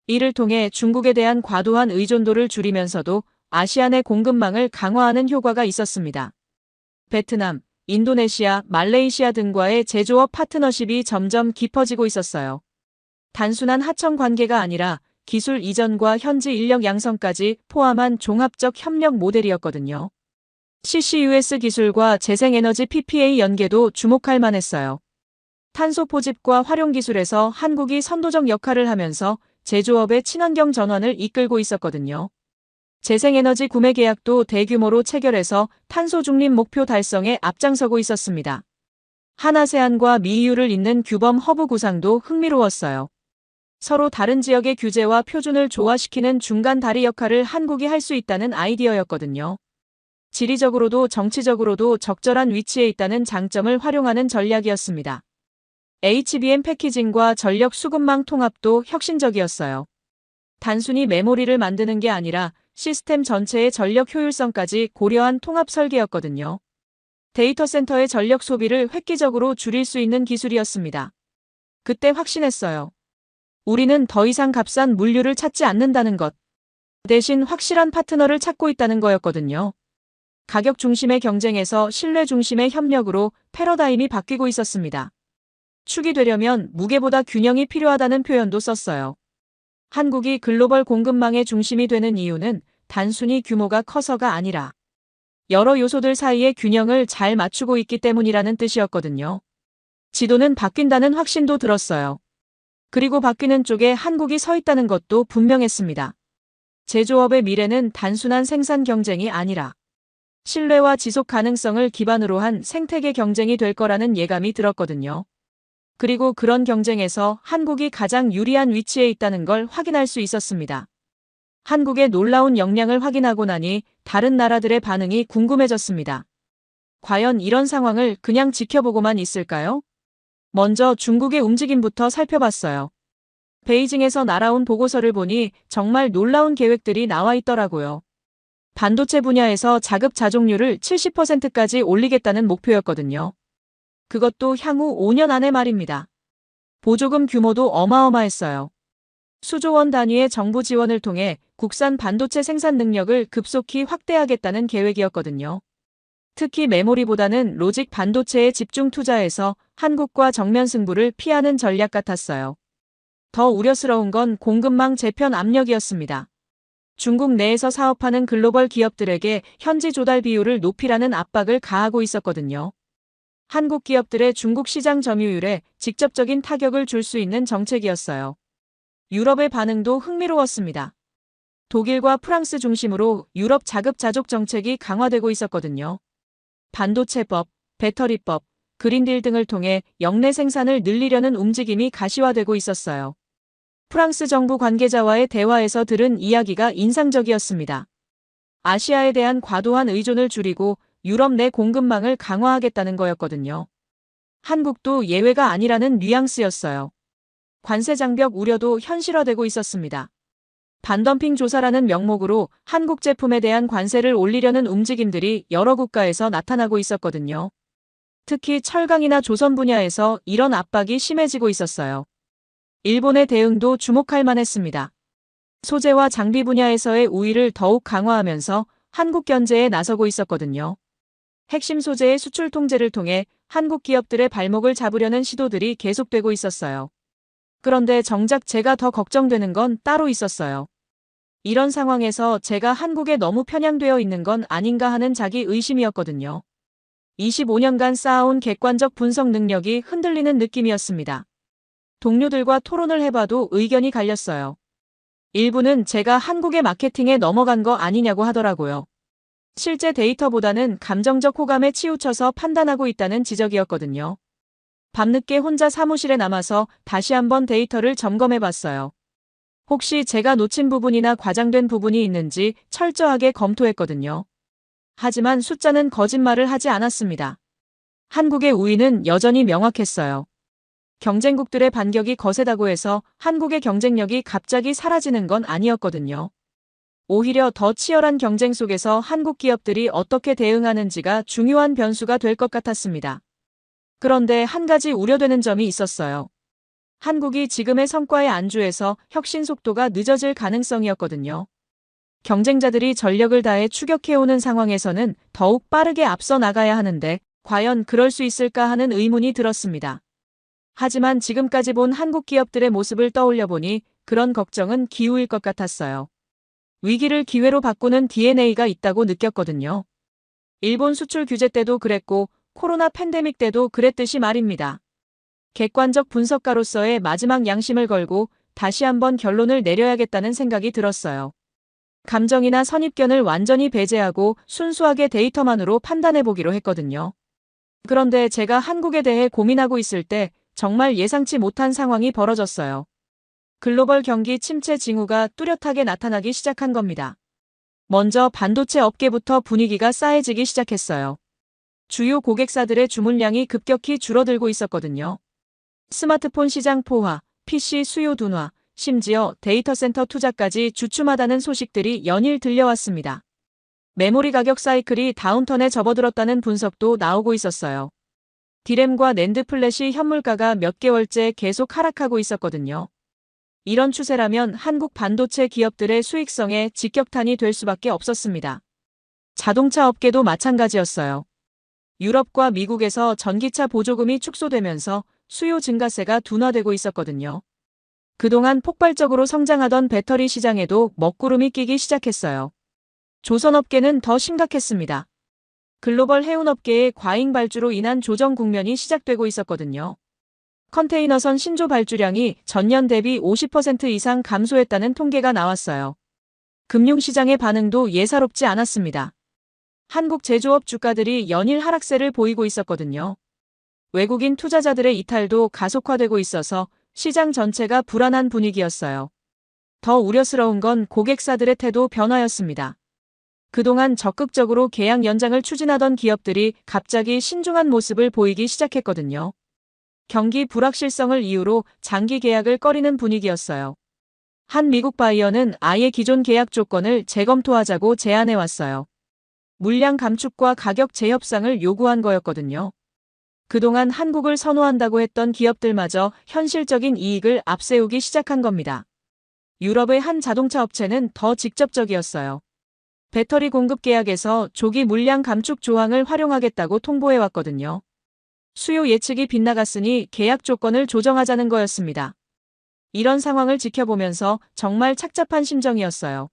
이를 통해 중국에 대한 과도한 의존도를 줄이면서도 아시안의 공급망을 강화하는 효과가 있었습니다. 베트남, 인도네시아, 말레이시아 등과의 제조업 파트너십이 점점 깊어지고 있었어요. 단순한 하청 관계가 아니라 기술 이전과 현지 인력 양성까지 포함한 종합적 협력 모델이었거든요. CCUS 기술과 재생에너지 PPA 연계도 주목할 만했어요. 탄소 포집과 활용 기술에서 한국이 선도적 역할을 하면서 제조업의 친환경 전환을 이끌고 있었거든요. 재생에너지 구매 계약도 대규모로 체결해서 탄소 중립 목표 달성에 앞장서고 있었습니다. 한아세안과 미이유를 잇는 규범 허브 구상도 흥미로웠어요. 서로 다른 지역의 규제와 표준을 조화시키는 중간 다리 역할을 한국이 할 수 있다는 아이디어였거든요. 지리적으로도 정치적으로도 적절한 위치에 있다는 장점을 활용하는 전략이었습니다. HBM 패키징과 전력 수급망 통합도 혁신적이었어요. 단순히 메모리를 만드는 게 아니라 시스템 전체의 전력 효율성까지 고려한 통합 설계였거든요. 데이터 센터의 전력 소비를 획기적으로 줄일 수 있는 기술이었습니다. 그때 확신했어요. 우리는 더 이상 값싼 물류를 찾지 않는다는 것. 대신 확실한 파트너를 찾고 있다는 거였거든요. 가격 중심의 경쟁에서 신뢰 중심의 협력으로 패러다임이 바뀌고 있었습니다. 축이 되려면 무게보다 균형이 필요하다는 표현도 썼어요. 한국이 글로벌 공급망의 중심이 되는 이유는 단순히 규모가 커서가 아니라 여러 요소들 사이의 균형을 잘 맞추고 있기 때문이라는 뜻이었거든요. 지도는 바뀐다는 확신도 들었어요. 그리고 바뀌는 쪽에 한국이 서 있다는 것도 분명했습니다. 제조업의 미래는 단순한 생산 경쟁이 아니라 신뢰와 지속 가능성을 기반으로 한 생태계 경쟁이 될 거라는 예감이 들었거든요. 그리고 그런 경쟁에서 한국이 가장 유리한 위치에 있다는 걸 확인할 수 있었습니다. 한국의 놀라운 역량을 확인하고 나니 다른 나라들의 반응이 궁금해졌습니다. 과연 이런 상황을 그냥 지켜보고만 있을까요? 먼저 중국의 움직임부터 살펴봤어요. 베이징에서 날아온 보고서를 보니 정말 놀라운 계획들이 나와 있더라고요. 반도체 분야에서 자급자족률을 70%까지 올리겠다는 목표였거든요. 그것도 향후 5년 안에 말입니다. 보조금 규모도 어마어마했어요. 수조 원 단위의 정부 지원을 통해 국산 반도체 생산 능력을 급속히 확대하겠다는 계획이었거든요. 특히 메모리보다는 로직 반도체에 집중 투자해서 한국과 정면 승부를 피하는 전략 같았어요. 더 우려스러운 건 공급망 재편 압력이었습니다. 중국 내에서 사업하는 글로벌 기업들에게 현지 조달 비율을 높이라는 압박을 가하고 있었거든요. 한국 기업들의 중국 시장 점유율에 직접적인 타격을 줄 수 있는 정책이었어요. 유럽의 반응도 흥미로웠습니다. 독일과 프랑스 중심으로 유럽 자급자족 정책이 강화되고 있었거든요. 반도체법, 배터리법, 그린딜 등을 통해 역내 생산을 늘리려는 움직임이 가시화되고 있었어요. 프랑스 정부 관계자와의 대화에서 들은 이야기가 인상적이었습니다. 아시아에 대한 과도한 의존을 줄이고 유럽 내 공급망을 강화하겠다는 거였거든요. 한국도 예외가 아니라는 뉘앙스였어요. 관세 장벽 우려도 현실화되고 있었습니다. 반덤핑 조사라는 명목으로 한국 제품에 대한 관세를 올리려는 움직임들이 여러 국가에서 나타나고 있었거든요. 특히 철강이나 조선 분야에서 이런 압박이 심해지고 있었어요. 일본의 대응도 주목할 만했습니다. 소재와 장비 분야에서의 우위를 더욱 강화하면서 한국 견제에 나서고 있었거든요. 핵심 소재의 수출 통제를 통해 한국 기업들의 발목을 잡으려는 시도들이 계속되고 있었어요. 그런데 정작 제가 더 걱정되는 건 따로 있었어요. 이런 상황에서 제가 한국에 너무 편향되어 있는 건 아닌가 하는 자기 의심이었거든요. 25년간 쌓아온 객관적 분석 능력이 흔들리는 느낌이었습니다. 동료들과 토론을 해봐도 의견이 갈렸어요. 일부는 제가 한국의 마케팅에 넘어간 거 아니냐고 하더라고요. 실제 데이터보다는 감정적 호감에 치우쳐서 판단하고 있다는 지적이었거든요. 밤늦게 혼자 사무실에 남아서 다시 한번 데이터를 점검해봤어요. 혹시 제가 놓친 부분이나 과장된 부분이 있는지 철저하게 검토했거든요. 하지만 숫자는 거짓말을 하지 않았습니다. 한국의 우위는 여전히 명확했어요. 경쟁국들의 반격이 거세다고 해서 한국의 경쟁력이 갑자기 사라지는 건 아니었거든요. 오히려 더 치열한 경쟁 속에서 한국 기업들이 어떻게 대응하는지가 중요한 변수가 될 것 같았습니다. 그런데 한 가지 우려되는 점이 있었어요. 한국이 지금의 성과에 안주해서 혁신 속도가 늦어질 가능성이었거든요. 경쟁자들이 전력을 다해 추격해오는 상황에서는 더욱 빠르게 앞서 나가야 하는데 과연 그럴 수 있을까 하는 의문이 들었습니다. 하지만 지금까지 본 한국 기업들의 모습을 떠올려 보니 그런 걱정은 기우일 것 같았어요. 위기를 기회로 바꾸는 DNA가 있다고 느꼈거든요. 일본 수출 규제 때도 그랬고 코로나 팬데믹 때도 그랬듯이 말입니다. 객관적 분석가로서의 마지막 양심을 걸고 다시 한번 결론을 내려야겠다는 생각이 들었어요. 감정이나 선입견을 완전히 배제하고 순수하게 데이터만으로 판단해보기로 했거든요. 그런데 제가 한국에 대해 고민하고 있을 때 정말 예상치 못한 상황이 벌어졌어요. 글로벌 경기 침체 징후가 뚜렷하게 나타나기 시작한 겁니다. 먼저 반도체 업계부터 분위기가 싸해지기 시작했어요. 주요 고객사들의 주문량이 급격히 줄어들고 있었거든요. 스마트폰 시장 포화, PC 수요 둔화, 심지어 데이터 센터 투자까지 주춤하다는 소식들이 연일 들려왔습니다. 메모리 가격 사이클이 다운턴에 접어들었다는 분석도 나오고 있었어요. 디램과 낸드 플래시 현물가가 몇 개월째 계속 하락하고 있었거든요. 이런 추세라면 한국 반도체 기업들의 수익성에 직격탄이 될 수밖에 없었습니다. 자동차 업계도 마찬가지였어요. 유럽과 미국에서 전기차 보조금이 축소되면서 수요 증가세가 둔화되고 있었거든요. 그동안 폭발적으로 성장하던 배터리 시장에도 먹구름이 끼기 시작했어요. 조선업계는 더 심각했습니다. 글로벌 해운업계의 과잉 발주로 인한 조정 국면이 시작되고 있었거든요. 컨테이너선 신조 발주량이 전년 대비 50% 이상 감소했다는 통계가 나왔어요. 금융시장의 반응도 예사롭지 않았습니다. 한국 제조업 주가들이 연일 하락세를 보이고 있었거든요. 외국인 투자자들의 이탈도 가속화되고 있어서 시장 전체가 불안한 분위기였어요. 더 우려스러운 건 고객사들의 태도 변화였습니다. 그동안 적극적으로 계약 연장을 추진하던 기업들이 갑자기 신중한 모습을 보이기 시작했거든요. 경기 불확실성을 이유로 장기 계약을 꺼리는 분위기였어요. 한 미국 바이어는 아예 기존 계약 조건을 재검토하자고 제안해왔어요. 물량 감축과 가격 재협상을 요구한 거였거든요. 그동안 한국을 선호한다고 했던 기업들마저 현실적인 이익을 앞세우기 시작한 겁니다. 유럽의 한 자동차 업체는 더 직접적이었어요. 배터리 공급 계약에서 조기 물량 감축 조항을 활용하겠다고 통보해왔거든요. 수요 예측이 빗나갔으니 계약 조건을 조정하자는 거였습니다. 이런 상황을 지켜보면서 정말 착잡한 심정이었어요.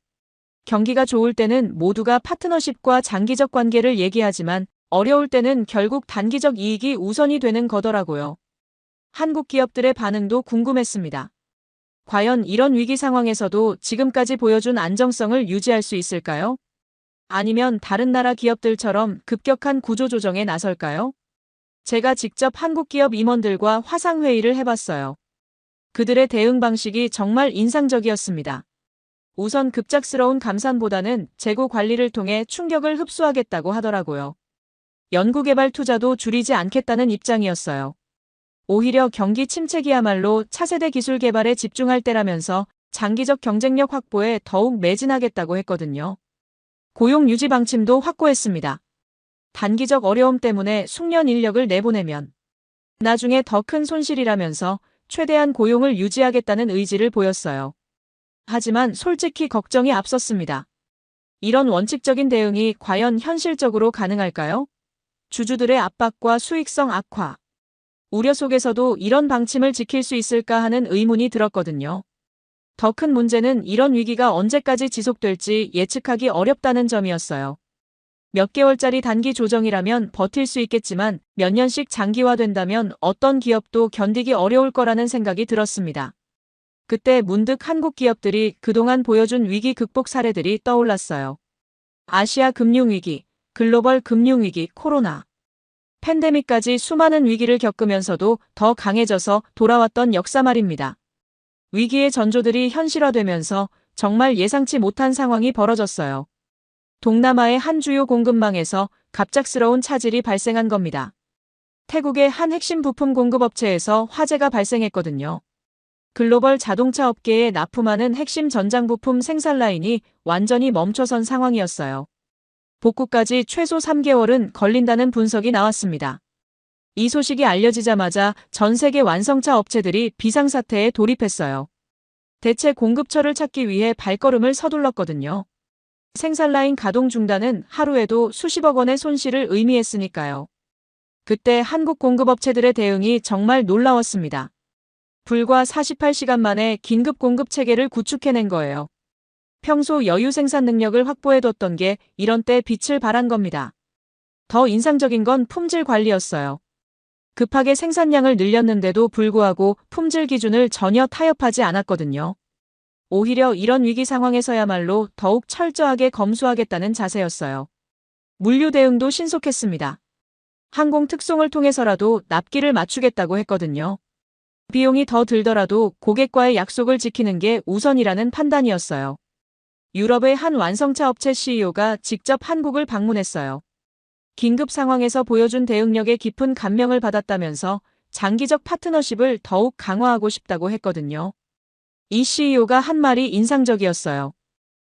경기가 좋을 때는 모두가 파트너십과 장기적 관계를 얘기하지만 어려울 때는 결국 단기적 이익이 우선이 되는 거더라고요. 한국 기업들의 반응도 궁금했습니다. 과연 이런 위기 상황에서도 지금까지 보여준 안정성을 유지할 수 있을까요? 아니면 다른 나라 기업들처럼 급격한 구조조정에 나설까요? 제가 직접 한국 기업 임원들과 화상회의를 해봤어요. 그들의 대응 방식이 정말 인상적이었습니다. 우선 급작스러운 감산보다는 재고 관리를 통해 충격을 흡수하겠다고 하더라고요. 연구개발 투자도 줄이지 않겠다는 입장이었어요. 오히려 경기 침체기야말로 차세대 기술 개발에 집중할 때라면서 장기적 경쟁력 확보에 더욱 매진하겠다고 했거든요. 고용 유지 방침도 확고했습니다. 단기적 어려움 때문에 숙련 인력을 내보내면 나중에 더 큰 손실이라면서 최대한 고용을 유지하겠다는 의지를 보였어요. 하지만 솔직히 걱정이 앞섰습니다. 이런 원칙적인 대응이 과연 현실적으로 가능할까요? 주주들의 압박과 수익성 악화. 우려 속에서도 이런 방침을 지킬 수 있을까 하는 의문이 들었거든요. 더 큰 문제는 이런 위기가 언제까지 지속될지 예측하기 어렵다는 점이었어요. 몇 개월짜리 단기 조정이라면 버틸 수 있겠지만 몇 년씩 장기화된다면 어떤 기업도 견디기 어려울 거라는 생각이 들었습니다. 그때 문득 한국 기업들이 그동안 보여준 위기 극복 사례들이 떠올랐어요. 아시아 금융위기, 글로벌 금융위기, 코로나, 팬데믹까지 수많은 위기를 겪으면서도 더 강해져서 돌아왔던 역사 말입니다. 위기의 전조들이 현실화되면서 정말 예상치 못한 상황이 벌어졌어요. 동남아의 한 주요 공급망에서 갑작스러운 차질이 발생한 겁니다. 태국의 한 핵심 부품 공급업체에서 화재가 발생했거든요. 글로벌 자동차 업계에 납품하는 핵심 전장 부품 생산 라인이 완전히 멈춰선 상황이었어요. 복구까지 최소 3개월은 걸린다는 분석이 나왔습니다. 이 소식이 알려지자마자 전 세계 완성차 업체들이 비상사태에 돌입했어요. 대체 공급처를 찾기 위해 발걸음을 서둘렀거든요. 생산라인 가동 중단은 하루에도 수십억 원의 손실을 의미했으니까요. 그때 한국 공급업체들의 대응이 정말 놀라웠습니다. 불과 48시간 만에 긴급 공급 체계를 구축해낸 거예요. 평소 여유 생산 능력을 확보해뒀던 게 이런 때 빛을 발한 겁니다. 더 인상적인 건 품질 관리였어요. 급하게 생산량을 늘렸는데도 불구하고 품질 기준을 전혀 타협하지 않았거든요. 오히려 이런 위기 상황에서야말로 더욱 철저하게 검수하겠다는 자세였어요. 물류 대응도 신속했습니다. 항공 특송을 통해서라도 납기를 맞추겠다고 했거든요. 비용이 더 들더라도 고객과의 약속을 지키는 게 우선이라는 판단이었어요. 유럽의 한 완성차 업체 CEO가 직접 한국을 방문했어요. 긴급 상황에서 보여준 대응력에 깊은 감명을 받았다면서 장기적 파트너십을 더욱 강화하고 싶다고 했거든요. 이 CEO가 한 말이 인상적이었어요.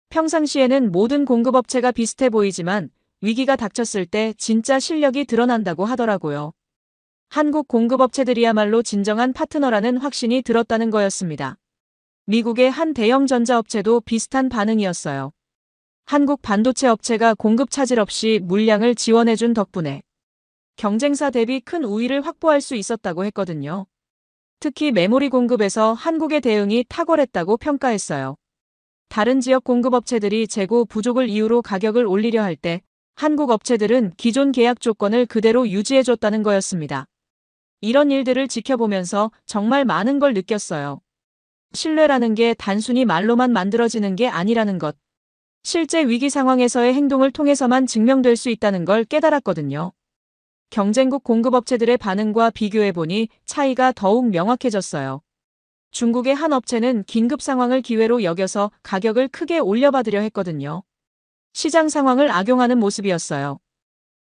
평상시에는 모든 공급업체가 비슷해 보이지만 위기가 닥쳤을 때 진짜 실력이 드러난다고 하더라고요. 한국 공급업체들이야말로 진정한 파트너라는 확신이 들었다는 거였습니다. 미국의 한 대형 전자업체도 비슷한 반응이었어요. 한국 반도체 업체가 공급 차질 없이 물량을 지원해준 덕분에 경쟁사 대비 큰 우위를 확보할 수 있었다고 했거든요. 특히 메모리 공급에서 한국의 대응이 탁월했다고 평가했어요. 다른 지역 공급업체들이 재고 부족을 이유로 가격을 올리려 할 때 한국 업체들은 기존 계약 조건을 그대로 유지해줬다는 거였습니다. 이런 일들을 지켜보면서 정말 많은 걸 느꼈어요. 신뢰라는 게 단순히 말로만 만들어지는 게 아니라는 것. 실제 위기 상황에서의 행동을 통해서만 증명될 수 있다는 걸 깨달았거든요. 경쟁국 공급업체들의 반응과 비교해보니 차이가 더욱 명확해졌어요. 중국의 한 업체는 긴급 상황을 기회로 여겨서 가격을 크게 올려받으려 했거든요. 시장 상황을 악용하는 모습이었어요.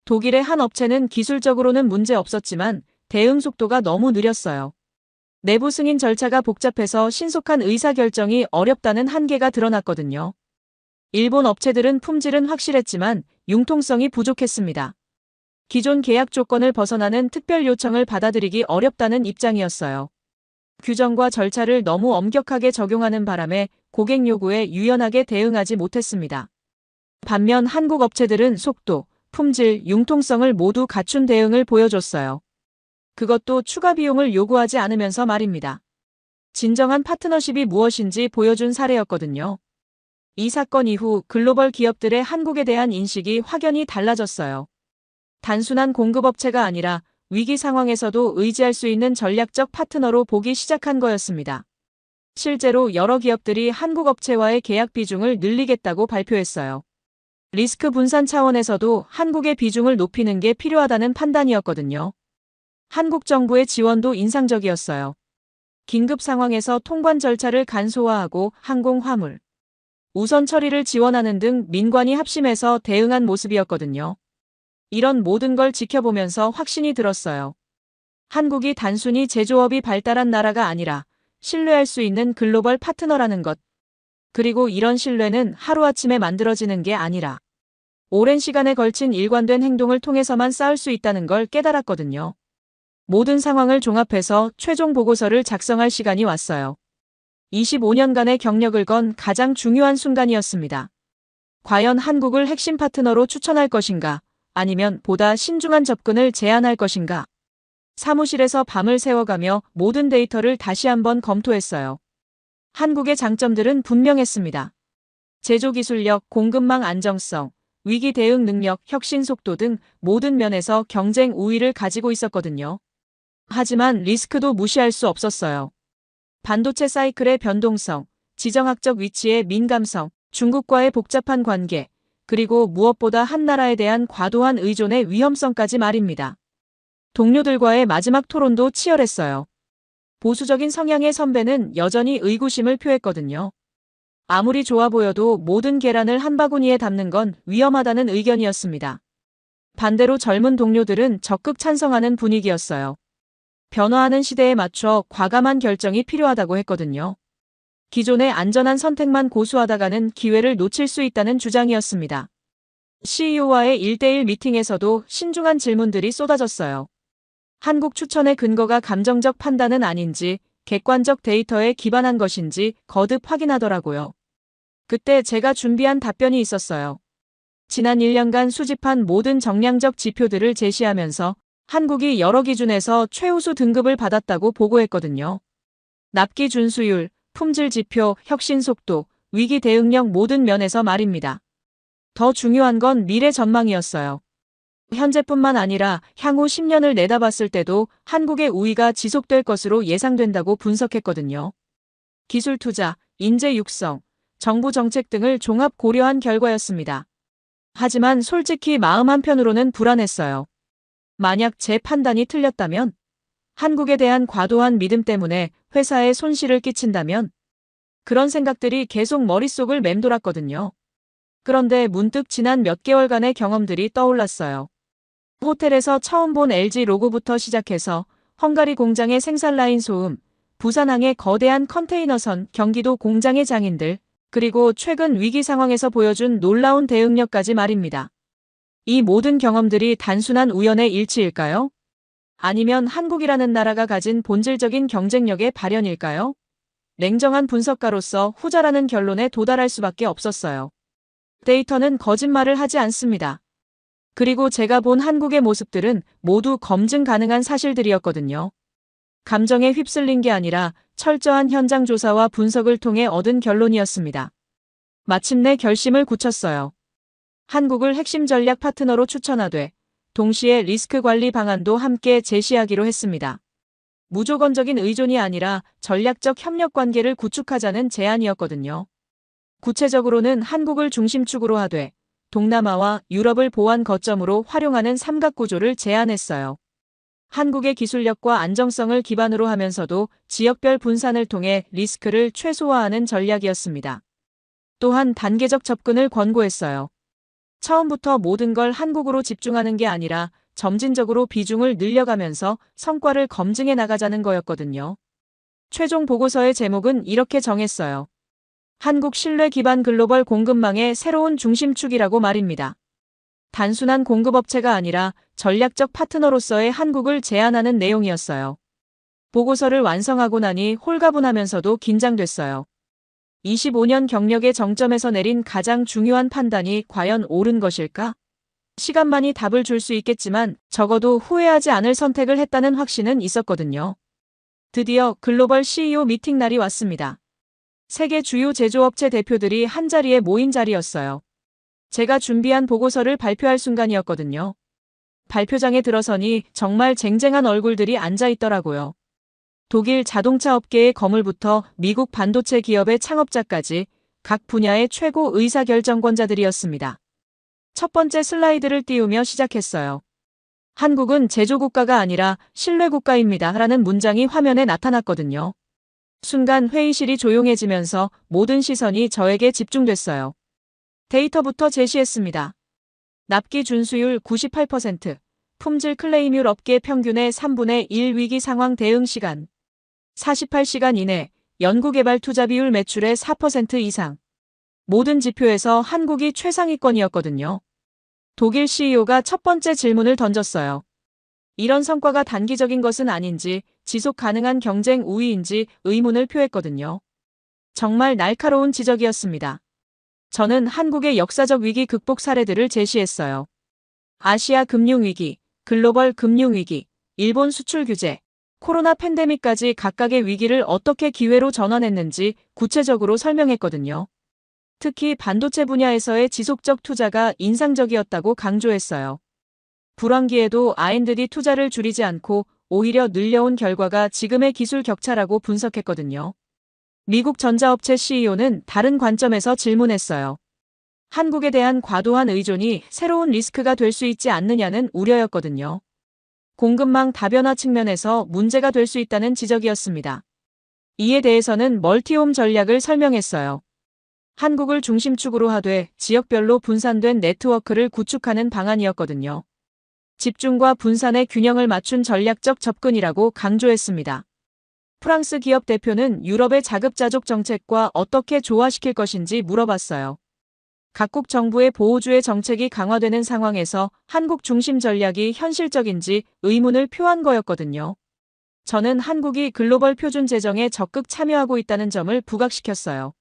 독일의 한 업체는 기술적으로는 문제 없었지만 대응 속도가 너무 느렸어요. 내부 승인 절차가 복잡해서 신속한 의사결정이 어렵다는 한계가 드러났거든요. 일본 업체들은 품질은 확실했지만 융통성이 부족했습니다. 기존 계약 조건을 벗어나는 특별 요청을 받아들이기 어렵다는 입장이었어요. 규정과 절차를 너무 엄격하게 적용하는 바람에 고객 요구에 유연하게 대응하지 못했습니다. 반면 한국 업체들은 속도, 품질, 융통성을 모두 갖춘 대응을 보여줬어요. 그것도 추가 비용을 요구하지 않으면서 말입니다. 진정한 파트너십이 무엇인지 보여준 사례였거든요. 이 사건 이후 글로벌 기업들의 한국에 대한 인식이 확연히 달라졌어요. 단순한 공급업체가 아니라 위기 상황에서도 의지할 수 있는 전략적 파트너로 보기 시작한 거였습니다. 실제로 여러 기업들이 한국 업체와의 계약 비중을 늘리겠다고 발표했어요. 리스크 분산 차원에서도 한국의 비중을 높이는 게 필요하다는 판단이었거든요. 한국 정부의 지원도 인상적이었어요. 긴급 상황에서 통관 절차를 간소화하고 항공 화물, 우선 처리를 지원하는 등 민관이 합심해서 대응한 모습이었거든요. 이런 모든 걸 지켜보면서 확신이 들었어요. 한국이 단순히 제조업이 발달한 나라가 아니라 신뢰할 수 있는 글로벌 파트너라는 것. 그리고 이런 신뢰는 하루아침에 만들어지는 게 아니라 오랜 시간에 걸친 일관된 행동을 통해서만 쌓을 수 있다는 걸 깨달았거든요. 모든 상황을 종합해서 최종 보고서를 작성할 시간이 왔어요. 25년간의 경력을 건 가장 중요한 순간이었습니다. 과연 한국을 핵심 파트너로 추천할 것인가? 아니면 보다 신중한 접근을 제안할 것인가? 사무실에서 밤을 새워가며 모든 데이터를 다시 한번 검토했어요. 한국의 장점들은 분명했습니다. 제조 기술력, 공급망 안정성, 위기 대응 능력, 혁신 속도 등 모든 면에서 경쟁 우위를 가지고 있었거든요. 하지만 리스크도 무시할 수 없었어요. 반도체 사이클의 변동성, 지정학적 위치의 민감성, 중국과의 복잡한 관계, 그리고 무엇보다 한 나라에 대한 과도한 의존의 위험성까지 말입니다. 동료들과의 마지막 토론도 치열했어요. 보수적인 성향의 선배는 여전히 의구심을 표했거든요. 아무리 좋아 보여도 모든 계란을 한 바구니에 담는 건 위험하다는 의견이었습니다. 반대로 젊은 동료들은 적극 찬성하는 분위기였어요. 변화하는 시대에 맞춰 과감한 결정이 필요하다고 했거든요. 기존의 안전한 선택만 고수하다가는 기회를 놓칠 수 있다는 주장이었습니다. CEO와의 1대1 미팅에서도 신중한 질문들이 쏟아졌어요. 한국 추천의 근거가 감정적 판단은 아닌지, 객관적 데이터에 기반한 것인지 거듭 확인하더라고요. 그때 제가 준비한 답변이 있었어요. 지난 1년간 수집한 모든 정량적 지표들을 제시하면서 한국이 여러 기준에서 최우수 등급을 받았다고 보고했거든요. 납기 준수율, 품질 지표, 혁신 속도, 위기 대응력 모든 면에서 말입니다. 더 중요한 건 미래 전망이었어요. 현재뿐만 아니라 향후 10년을 내다봤을 때도 한국의 우위가 지속될 것으로 예상된다고 분석했거든요. 기술 투자, 인재 육성, 정부 정책 등을 종합 고려한 결과였습니다. 하지만 솔직히 마음 한편으로는 불안했어요. 만약 제 판단이 틀렸다면? 한국에 대한 과도한 믿음 때문에 회사에 손실을 끼친다면? 그런 생각들이 계속 머릿속을 맴돌았거든요. 그런데 문득 지난 몇 개월간의 경험들이 떠올랐어요. 호텔에서 처음 본 LG 로고부터 시작해서 헝가리 공장의 생산 라인 소음, 부산항의 거대한 컨테이너선, 경기도 공장의 장인들, 그리고 최근 위기 상황에서 보여준 놀라운 대응력까지 말입니다. 이 모든 경험들이 단순한 우연의 일치일까요? 아니면 한국이라는 나라가 가진 본질적인 경쟁력의 발현일까요? 냉정한 분석가로서 후자라는 결론에 도달할 수밖에 없었어요. 데이터는 거짓말을 하지 않습니다. 그리고 제가 본 한국의 모습들은 모두 검증 가능한 사실들이었거든요. 감정에 휩쓸린 게 아니라 철저한 현장 조사와 분석을 통해 얻은 결론이었습니다. 마침내 결심을 굳혔어요. 한국을 핵심 전략 파트너로 추천하되 동시에 리스크 관리 방안도 함께 제시하기로 했습니다. 무조건적인 의존이 아니라 전략적 협력 관계를 구축하자는 제안이었거든요. 구체적으로는 한국을 중심축으로 하되 동남아와 유럽을 보완 거점으로 활용하는 삼각구조를 제안했어요. 한국의 기술력과 안정성을 기반으로 하면서도 지역별 분산을 통해 리스크를 최소화하는 전략이었습니다. 또한 단계적 접근을 권고했어요. 처음부터 모든 걸 한국으로 집중하는 게 아니라 점진적으로 비중을 늘려가면서 성과를 검증해 나가자는 거였거든요. 최종 보고서의 제목은 이렇게 정했어요. 한국 신뢰 기반 글로벌 공급망의 새로운 중심축이라고 말입니다. 단순한 공급업체가 아니라 전략적 파트너로서의 한국을 제안하는 내용이었어요. 보고서를 완성하고 나니 홀가분하면서도 긴장됐어요. 25년 경력의 정점에서 내린 가장 중요한 판단이 과연 옳은 것일까? 시간만이 답을 줄 수 있겠지만 적어도 후회하지 않을 선택을 했다는 확신은 있었거든요. 드디어 글로벌 CEO 미팅 날이 왔습니다. 세계 주요 제조업체 대표들이 한자리에 모인 자리였어요. 제가 준비한 보고서를 발표할 순간이었거든요. 발표장에 들어서니 정말 쟁쟁한 얼굴들이 앉아 있더라고요. 독일 자동차 업계의 거물부터 미국 반도체 기업의 창업자까지 각 분야의 최고 의사결정권자들이었습니다. 첫 번째 슬라이드를 띄우며 시작했어요. 한국은 제조국가가 아니라 신뢰국가입니다. 라는 문장이 화면에 나타났거든요. 순간 회의실이 조용해지면서 모든 시선이 저에게 집중됐어요. 데이터부터 제시했습니다. 납기 준수율 98%, 품질 클레임률 업계 평균의 3분의 1 위기 상황 대응 시간, 48시간 이내, 연구개발 투자 비율 매출의 4% 이상. 모든 지표에서 한국이 최상위권이었거든요. 독일 CEO가 첫 번째 질문을 던졌어요. 이런 성과가 단기적인 것은 아닌지, 지속 가능한 경쟁 우위인지 의문을 표했거든요. 정말 날카로운 지적이었습니다. 저는 한국의 역사적 위기 극복 사례들을 제시했어요. 아시아 금융위기, 글로벌 금융위기, 일본 수출 규제, 코로나 팬데믹까지 각각의 위기를 어떻게 기회로 전환했는지 구체적으로 설명했거든요. 특히 반도체 분야에서의 지속적 투자가 인상적이었다고 강조했어요. 불황기에도 R&D 투자를 줄이지 않고 오히려 늘려온 결과가 지금의 기술 격차라고 분석했거든요. 미국 전자업체 CEO는 다른 관점에서 질문했어요. 한국에 대한 과도한 의존이 새로운 리스크가 될 수 있지 않느냐는 우려였거든요. 공급망 다변화 측면에서 문제가 될 수 있다는 지적이었습니다. 이에 대해서는 멀티홈 전략을 설명했어요. 한국을 중심축으로 하되 지역별로 분산된 네트워크를 구축하는 방안이었거든요. 집중과 분산의 균형을 맞춘 전략적 접근이라고 강조했습니다. 프랑스 기업 대표는 유럽의 자급자족 정책과 어떻게 조화시킬 것인지 물어봤어요. 각국 정부의 보호주의 정책이 강화되는 상황에서 한국 중심 전략이 현실적인지 의문을 표한 거였거든요. 저는 한국이 글로벌 표준 제정에 적극 참여하고 있다는 점을 부각시켰어요.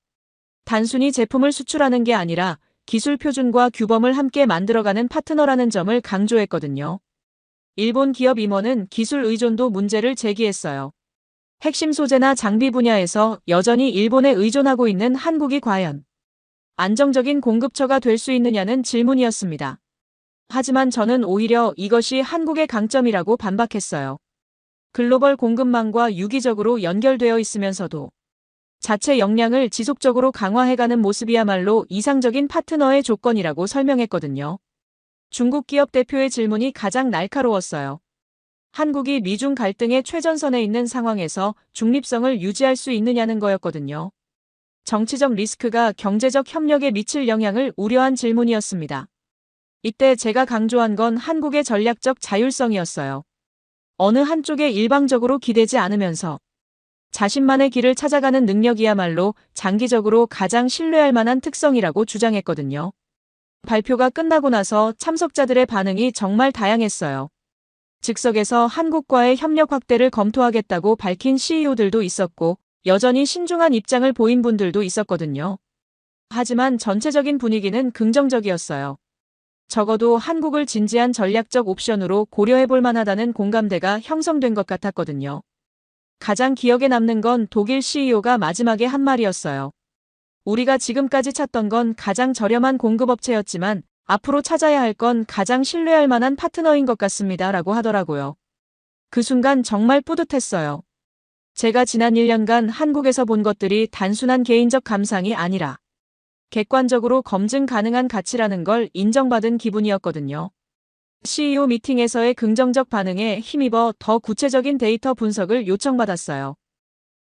단순히 제품을 수출하는 게 아니라 기술 표준과 규범을 함께 만들어가는 파트너라는 점을 강조했거든요. 일본 기업 임원은 기술 의존도 문제를 제기했어요. 핵심 소재나 장비 분야에서 여전히 일본에 의존하고 있는 한국이 과연 안정적인 공급처가 될 수 있느냐는 질문이었습니다. 하지만 저는 오히려 이것이 한국의 강점이라고 반박했어요. 글로벌 공급망과 유기적으로 연결되어 있으면서도 자체 역량을 지속적으로 강화해가는 모습이야말로 이상적인 파트너의 조건이라고 설명했거든요. 중국 기업 대표의 질문이 가장 날카로웠어요. 한국이 미중 갈등의 최전선에 있는 상황에서 중립성을 유지할 수 있느냐는 거였거든요. 정치적 리스크가 경제적 협력에 미칠 영향을 우려한 질문이었습니다. 이때 제가 강조한 건 한국의 전략적 자율성이었어요. 어느 한쪽에 일방적으로 기대지 않으면서 자신만의 길을 찾아가는 능력이야말로 장기적으로 가장 신뢰할 만한 특성이라고 주장했거든요. 발표가 끝나고 나서 참석자들의 반응이 정말 다양했어요. 즉석에서 한국과의 협력 확대를 검토하겠다고 밝힌 CEO들도 있었고, 여전히 신중한 입장을 보인 분들도 있었거든요. 하지만 전체적인 분위기는 긍정적이었어요. 적어도 한국을 진지한 전략적 옵션으로 고려해볼 만하다는 공감대가 형성된 것 같았거든요. 가장 기억에 남는 건 독일 CEO가 마지막에 한 말이었어요. 우리가 지금까지 찾던 건 가장 저렴한 공급업체였지만 앞으로 찾아야 할 건 가장 신뢰할 만한 파트너인 것 같습니다. 라고 하더라고요. 그 순간 정말 뿌듯했어요. 제가 지난 1년간 한국에서 본 것들이 단순한 개인적 감상이 아니라 객관적으로 검증 가능한 가치라는 걸 인정받은 기분이었거든요. CEO 미팅에서의 긍정적 반응에 힘입어 더 구체적인 데이터 분석을 요청받았어요.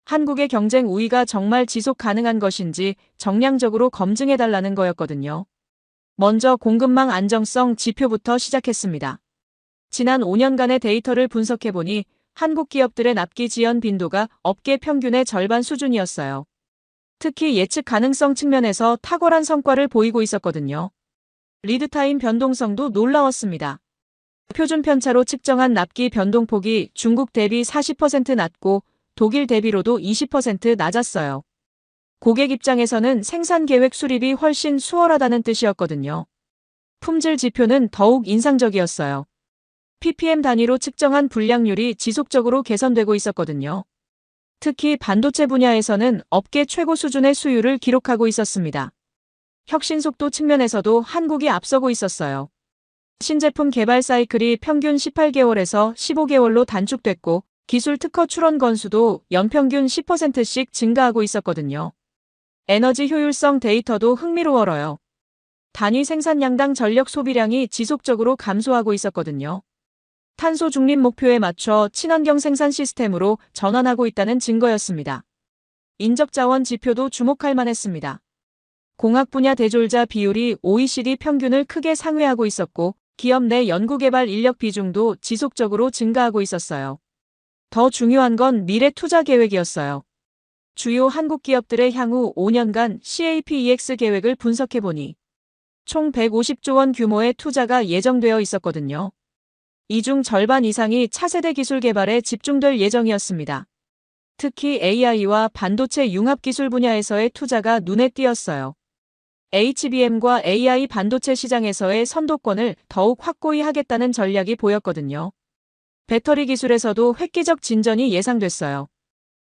한국의 경쟁 우위가 정말 지속 가능한 것인지 정량적으로 검증해달라는 거였거든요. 먼저 공급망 안정성 지표부터 시작했습니다. 지난 5년간의 데이터를 분석해보니 한국 기업들의 납기 지연 빈도가 업계 평균의 절반 수준이었어요. 특히 예측 가능성 측면에서 탁월한 성과를 보이고 있었거든요. 리드타임 변동성도 놀라웠습니다. 표준 편차로 측정한 납기 변동폭이 중국 대비 40% 낮고 독일 대비로도 20% 낮았어요. 고객 입장에서는 생산 계획 수립이 훨씬 수월하다는 뜻이었거든요. 품질 지표는 더욱 인상적이었어요. ppm 단위로 측정한 불량률이 지속적으로 개선되고 있었거든요. 특히 반도체 분야에서는 업계 최고 수준의 수율을 기록하고 있었습니다. 혁신 속도 측면에서도 한국이 앞서고 있었어요. 신제품 개발 사이클이 평균 18개월에서 15개월로 단축됐고 기술 특허 출원 건수도 연평균 10%씩 증가하고 있었거든요. 에너지 효율성 데이터도 흥미로워요. 단위 생산량당 전력 소비량이 지속적으로 감소하고 있었거든요. 탄소 중립 목표에 맞춰 친환경 생산 시스템으로 전환하고 있다는 증거였습니다. 인적 자원 지표도 주목할 만했습니다. 공학 분야 대졸자 비율이 OECD 평균을 크게 상회하고 있었고 기업 내 연구개발 인력 비중도 지속적으로 증가하고 있었어요. 더 중요한 건 미래 투자 계획이었어요. 주요 한국 기업들의 향후 5년간 CAPEX 계획을 분석해보니 총 150조 원 규모의 투자가 예정되어 있었거든요. 이 중 절반 이상이 차세대 기술 개발에 집중될 예정이었습니다. 특히 AI와 반도체 융합 기술 분야에서의 투자가 눈에 띄었어요. HBM과 AI 반도체 시장에서의 선도권을 더욱 확고히 하겠다는 전략이 보였거든요. 배터리 기술에서도 획기적 진전이 예상됐어요.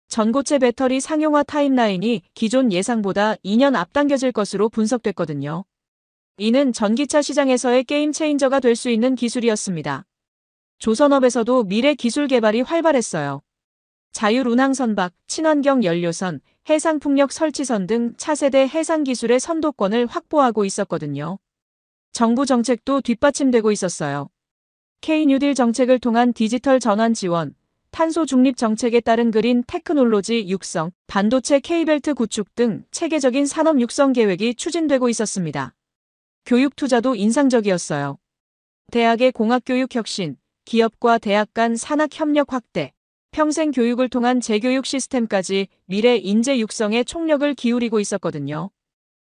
전고체 배터리 상용화 타임라인이 기존 예상보다 2년 앞당겨질 것으로 분석됐거든요. 이는 전기차 시장에서의 게임 체인저가 될 수 있는 기술이었습니다. 조선업에서도 미래 기술 개발이 활발했어요. 자율운항 선박, 친환경 연료선, 해상풍력 설치선 등 차세대 해상 기술의 선도권을 확보하고 있었거든요. 정부 정책도 뒷받침되고 있었어요. K-뉴딜 정책을 통한 디지털 전환 지원, 탄소 중립 정책에 따른 그린 테크놀로지 육성, 반도체 K벨트 구축 등 체계적인 산업 육성 계획이 추진되고 있었습니다. 교육 투자도 인상적이었어요. 대학의 공학교육 혁신, 기업과 대학 간 산학 협력 확대, 평생 교육을 통한 재교육 시스템까지 미래 인재 육성에 총력을 기울이고 있었거든요.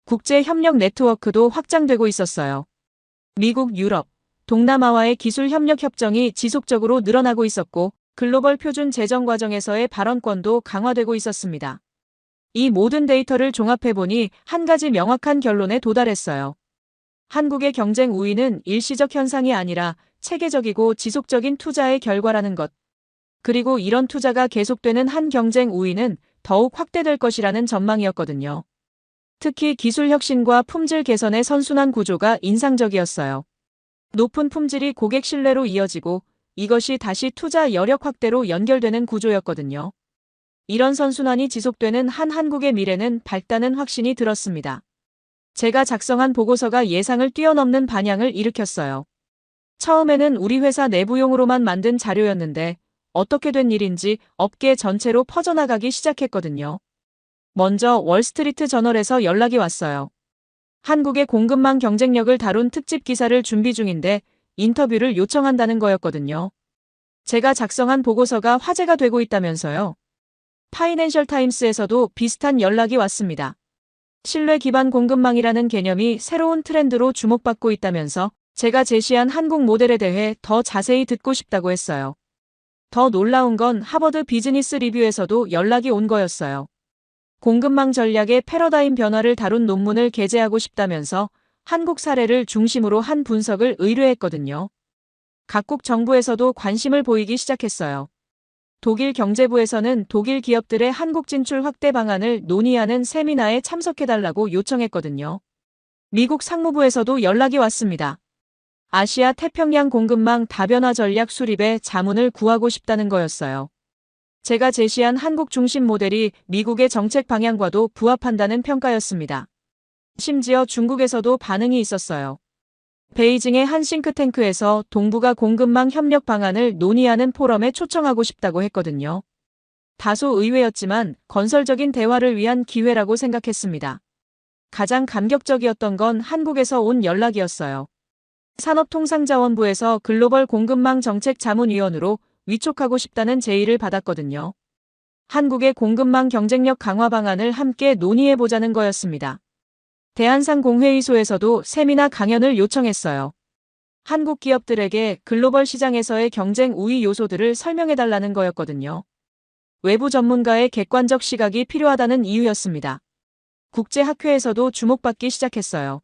국제 협력 네트워크도 확장되고 있었어요. 미국, 유럽, 동남아와의 기술 협력 협정이 지속적으로 늘어나고 있었고 글로벌 표준 제정 과정에서의 발언권도 강화되고 있었습니다. 이 모든 데이터를 종합해보니 한 가지 명확한 결론에 도달했어요. 한국의 경쟁 우위는 일시적 현상이 아니라 체계적이고 지속적인 투자의 결과라는 것. 그리고 이런 투자가 계속되는 한 경쟁 우위는 더욱 확대될 것이라는 전망이었거든요. 특히 기술 혁신과 품질 개선의 선순환 구조가 인상적이었어요. 높은 품질이 고객 신뢰로 이어지고 이것이 다시 투자 여력 확대로 연결되는 구조였거든요. 이런 선순환이 지속되는 한 한국의 미래는 밝다는 확신이 들었습니다. 제가 작성한 보고서가 예상을 뛰어넘는 반향을 일으켰어요. 처음에는 우리 회사 내부용으로만 만든 자료였는데 어떻게 된 일인지 업계 전체로 퍼져나가기 시작했거든요. 먼저 월스트리트 저널에서 연락이 왔어요. 한국의 공급망 경쟁력을 다룬 특집 기사를 준비 중인데 인터뷰를 요청한다는 거였거든요. 제가 작성한 보고서가 화제가 되고 있다면서요. 파이낸셜 타임스에서도 비슷한 연락이 왔습니다. 신뢰 기반 공급망이라는 개념이 새로운 트렌드로 주목받고 있다면서 제가 제시한 한국 모델에 대해 더 자세히 듣고 싶다고 했어요. 더 놀라운 건 하버드 비즈니스 리뷰에서도 연락이 온 거였어요. 공급망 전략의 패러다임 변화를 다룬 논문을 게재하고 싶다면서 한국 사례를 중심으로 한 분석을 의뢰했거든요. 각국 정부에서도 관심을 보이기 시작했어요. 독일 경제부에서는 독일 기업들의 한국 진출 확대 방안을 논의하는 세미나에 참석해달라고 요청했거든요. 미국 상무부에서도 연락이 왔습니다. 아시아 태평양 공급망 다변화 전략 수립에 자문을 구하고 싶다는 거였어요. 제가 제시한 한국 중심 모델이 미국의 정책 방향과도 부합한다는 평가였습니다. 심지어 중국에서도 반응이 있었어요. 베이징의 한 싱크탱크에서 동북아 공급망 협력 방안을 논의하는 포럼에 초청하고 싶다고 했거든요. 다소 의외였지만 건설적인 대화를 위한 기회라고 생각했습니다. 가장 감격적이었던 건 한국에서 온 연락이었어요. 산업통상자원부에서 글로벌 공급망 정책 자문위원으로 위촉하고 싶다는 제의를 받았거든요. 한국의 공급망 경쟁력 강화 방안을 함께 논의해보자는 거였습니다. 대한상공회의소에서도 세미나 강연을 요청했어요. 한국 기업들에게 글로벌 시장에서의 경쟁 우위 요소들을 설명해달라는 거였거든요. 외부 전문가의 객관적 시각이 필요하다는 이유였습니다. 국제학회에서도 주목받기 시작했어요.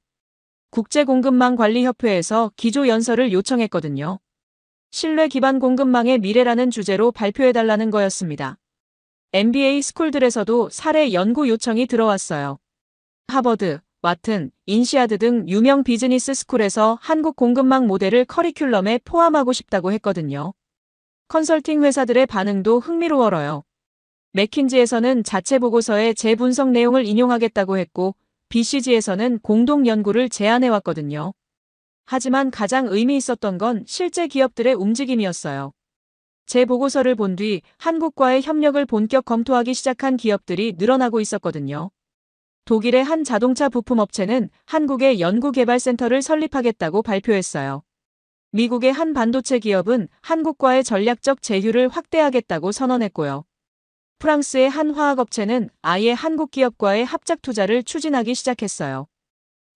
국제공급망관리협회에서 기조연설을 요청했거든요. 신뢰 기반 공급망의 미래라는 주제로 발표해달라는 거였습니다. MBA 스쿨들에서도 사례 연구 요청이 들어왔어요. 하버드, 와튼, 인시아드 등 유명 비즈니스 스쿨에서 한국 공급망 모델을 커리큘럼에 포함하고 싶다고 했거든요. 컨설팅 회사들의 반응도 흥미로워요. 맥킨지에서는 자체 보고서의 재분석 내용을 인용하겠다고 했고 BCG에서는 공동 연구를 제안해왔거든요. 하지만 가장 의미 있었던 건 실제 기업들의 움직임이었어요. 제 보고서를 본 뒤 한국과의 협력을 본격 검토하기 시작한 기업들이 늘어나고 있었거든요. 독일의 한 자동차 부품 업체는 한국의 연구개발센터를 설립하겠다고 발표했어요. 미국의 한 반도체 기업은 한국과의 전략적 제휴를 확대하겠다고 선언했고요. 프랑스의 한 화학업체는 아예 한국 기업과의 합작 투자를 추진하기 시작했어요.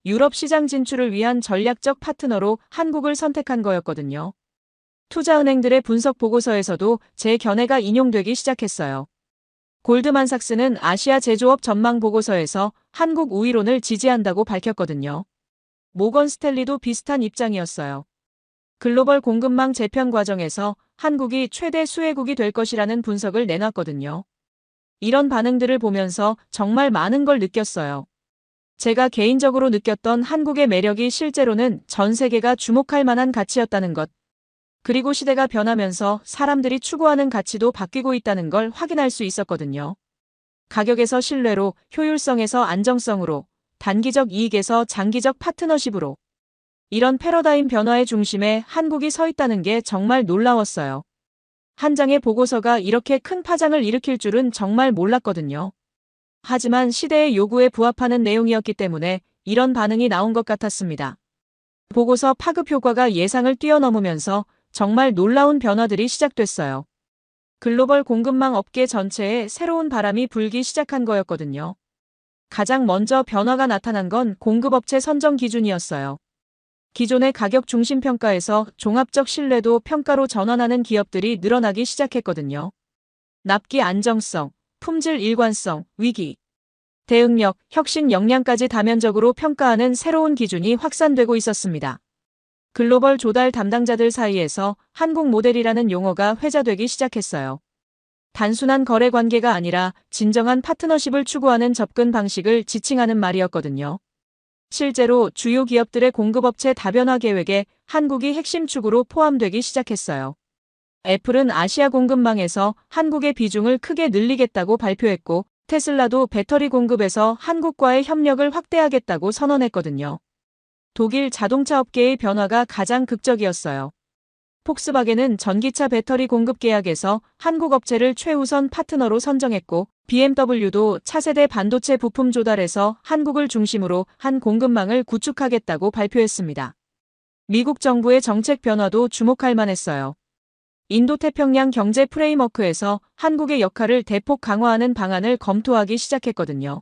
유럽 시장 진출을 위한 전략적 파트너로 한국을 선택한 거였거든요. 투자은행들의 분석 보고서에서도 제 견해가 인용되기 시작했어요. 골드만삭스는 아시아 제조업 전망 보고서에서 한국 우위론을 지지한다고 밝혔거든요. 모건 스탠리도 비슷한 입장이었어요. 글로벌 공급망 재편 과정에서 한국이 최대 수혜국이 될 것이라는 분석을 내놨거든요. 이런 반응들을 보면서 정말 많은 걸 느꼈어요. 제가 개인적으로 느꼈던 한국의 매력이 실제로는 전 세계가 주목할 만한 가치였다는 것. 그리고 시대가 변하면서 사람들이 추구하는 가치도 바뀌고 있다는 걸 확인할 수 있었거든요. 가격에서 신뢰로, 효율성에서 안정성으로, 단기적 이익에서 장기적 파트너십으로. 이런 패러다임 변화의 중심에 한국이 서 있다는 게 정말 놀라웠어요. 한 장의 보고서가 이렇게 큰 파장을 일으킬 줄은 정말 몰랐거든요. 하지만 시대의 요구에 부합하는 내용이었기 때문에 이런 반응이 나온 것 같았습니다. 보고서 파급 효과가 예상을 뛰어넘으면서 정말 놀라운 변화들이 시작됐어요. 글로벌 공급망 업계 전체에 새로운 바람이 불기 시작한 거였거든요. 가장 먼저 변화가 나타난 건 공급업체 선정 기준이었어요. 기존의 가격 중심 평가에서 종합적 신뢰도 평가로 전환하는 기업들이 늘어나기 시작했거든요. 납기 안정성, 품질 일관성, 위기, 대응력, 혁신 역량까지 다면적으로 평가하는 새로운 기준이 확산되고 있었습니다. 글로벌 조달 담당자들 사이에서 한국 모델이라는 용어가 회자되기 시작했어요. 단순한 거래 관계가 아니라 진정한 파트너십을 추구하는 접근 방식을 지칭하는 말이었거든요. 실제로 주요 기업들의 공급업체 다변화 계획에 한국이 핵심 축으로 포함되기 시작했어요. 애플은 아시아 공급망에서 한국의 비중을 크게 늘리겠다고 발표했고, 테슬라도 배터리 공급에서 한국과의 협력을 확대하겠다고 선언했거든요. 독일 자동차 업계의 변화가 가장 극적이었어요. 폭스바겐은 전기차 배터리 공급 계약에서 한국 업체를 최우선 파트너로 선정했고, BMW도 차세대 반도체 부품 조달에서 한국을 중심으로 한 공급망을 구축하겠다고 발표했습니다. 미국 정부의 정책 변화도 주목할 만했어요. 인도태평양 경제 프레임워크에서 한국의 역할을 대폭 강화하는 방안을 검토하기 시작했거든요.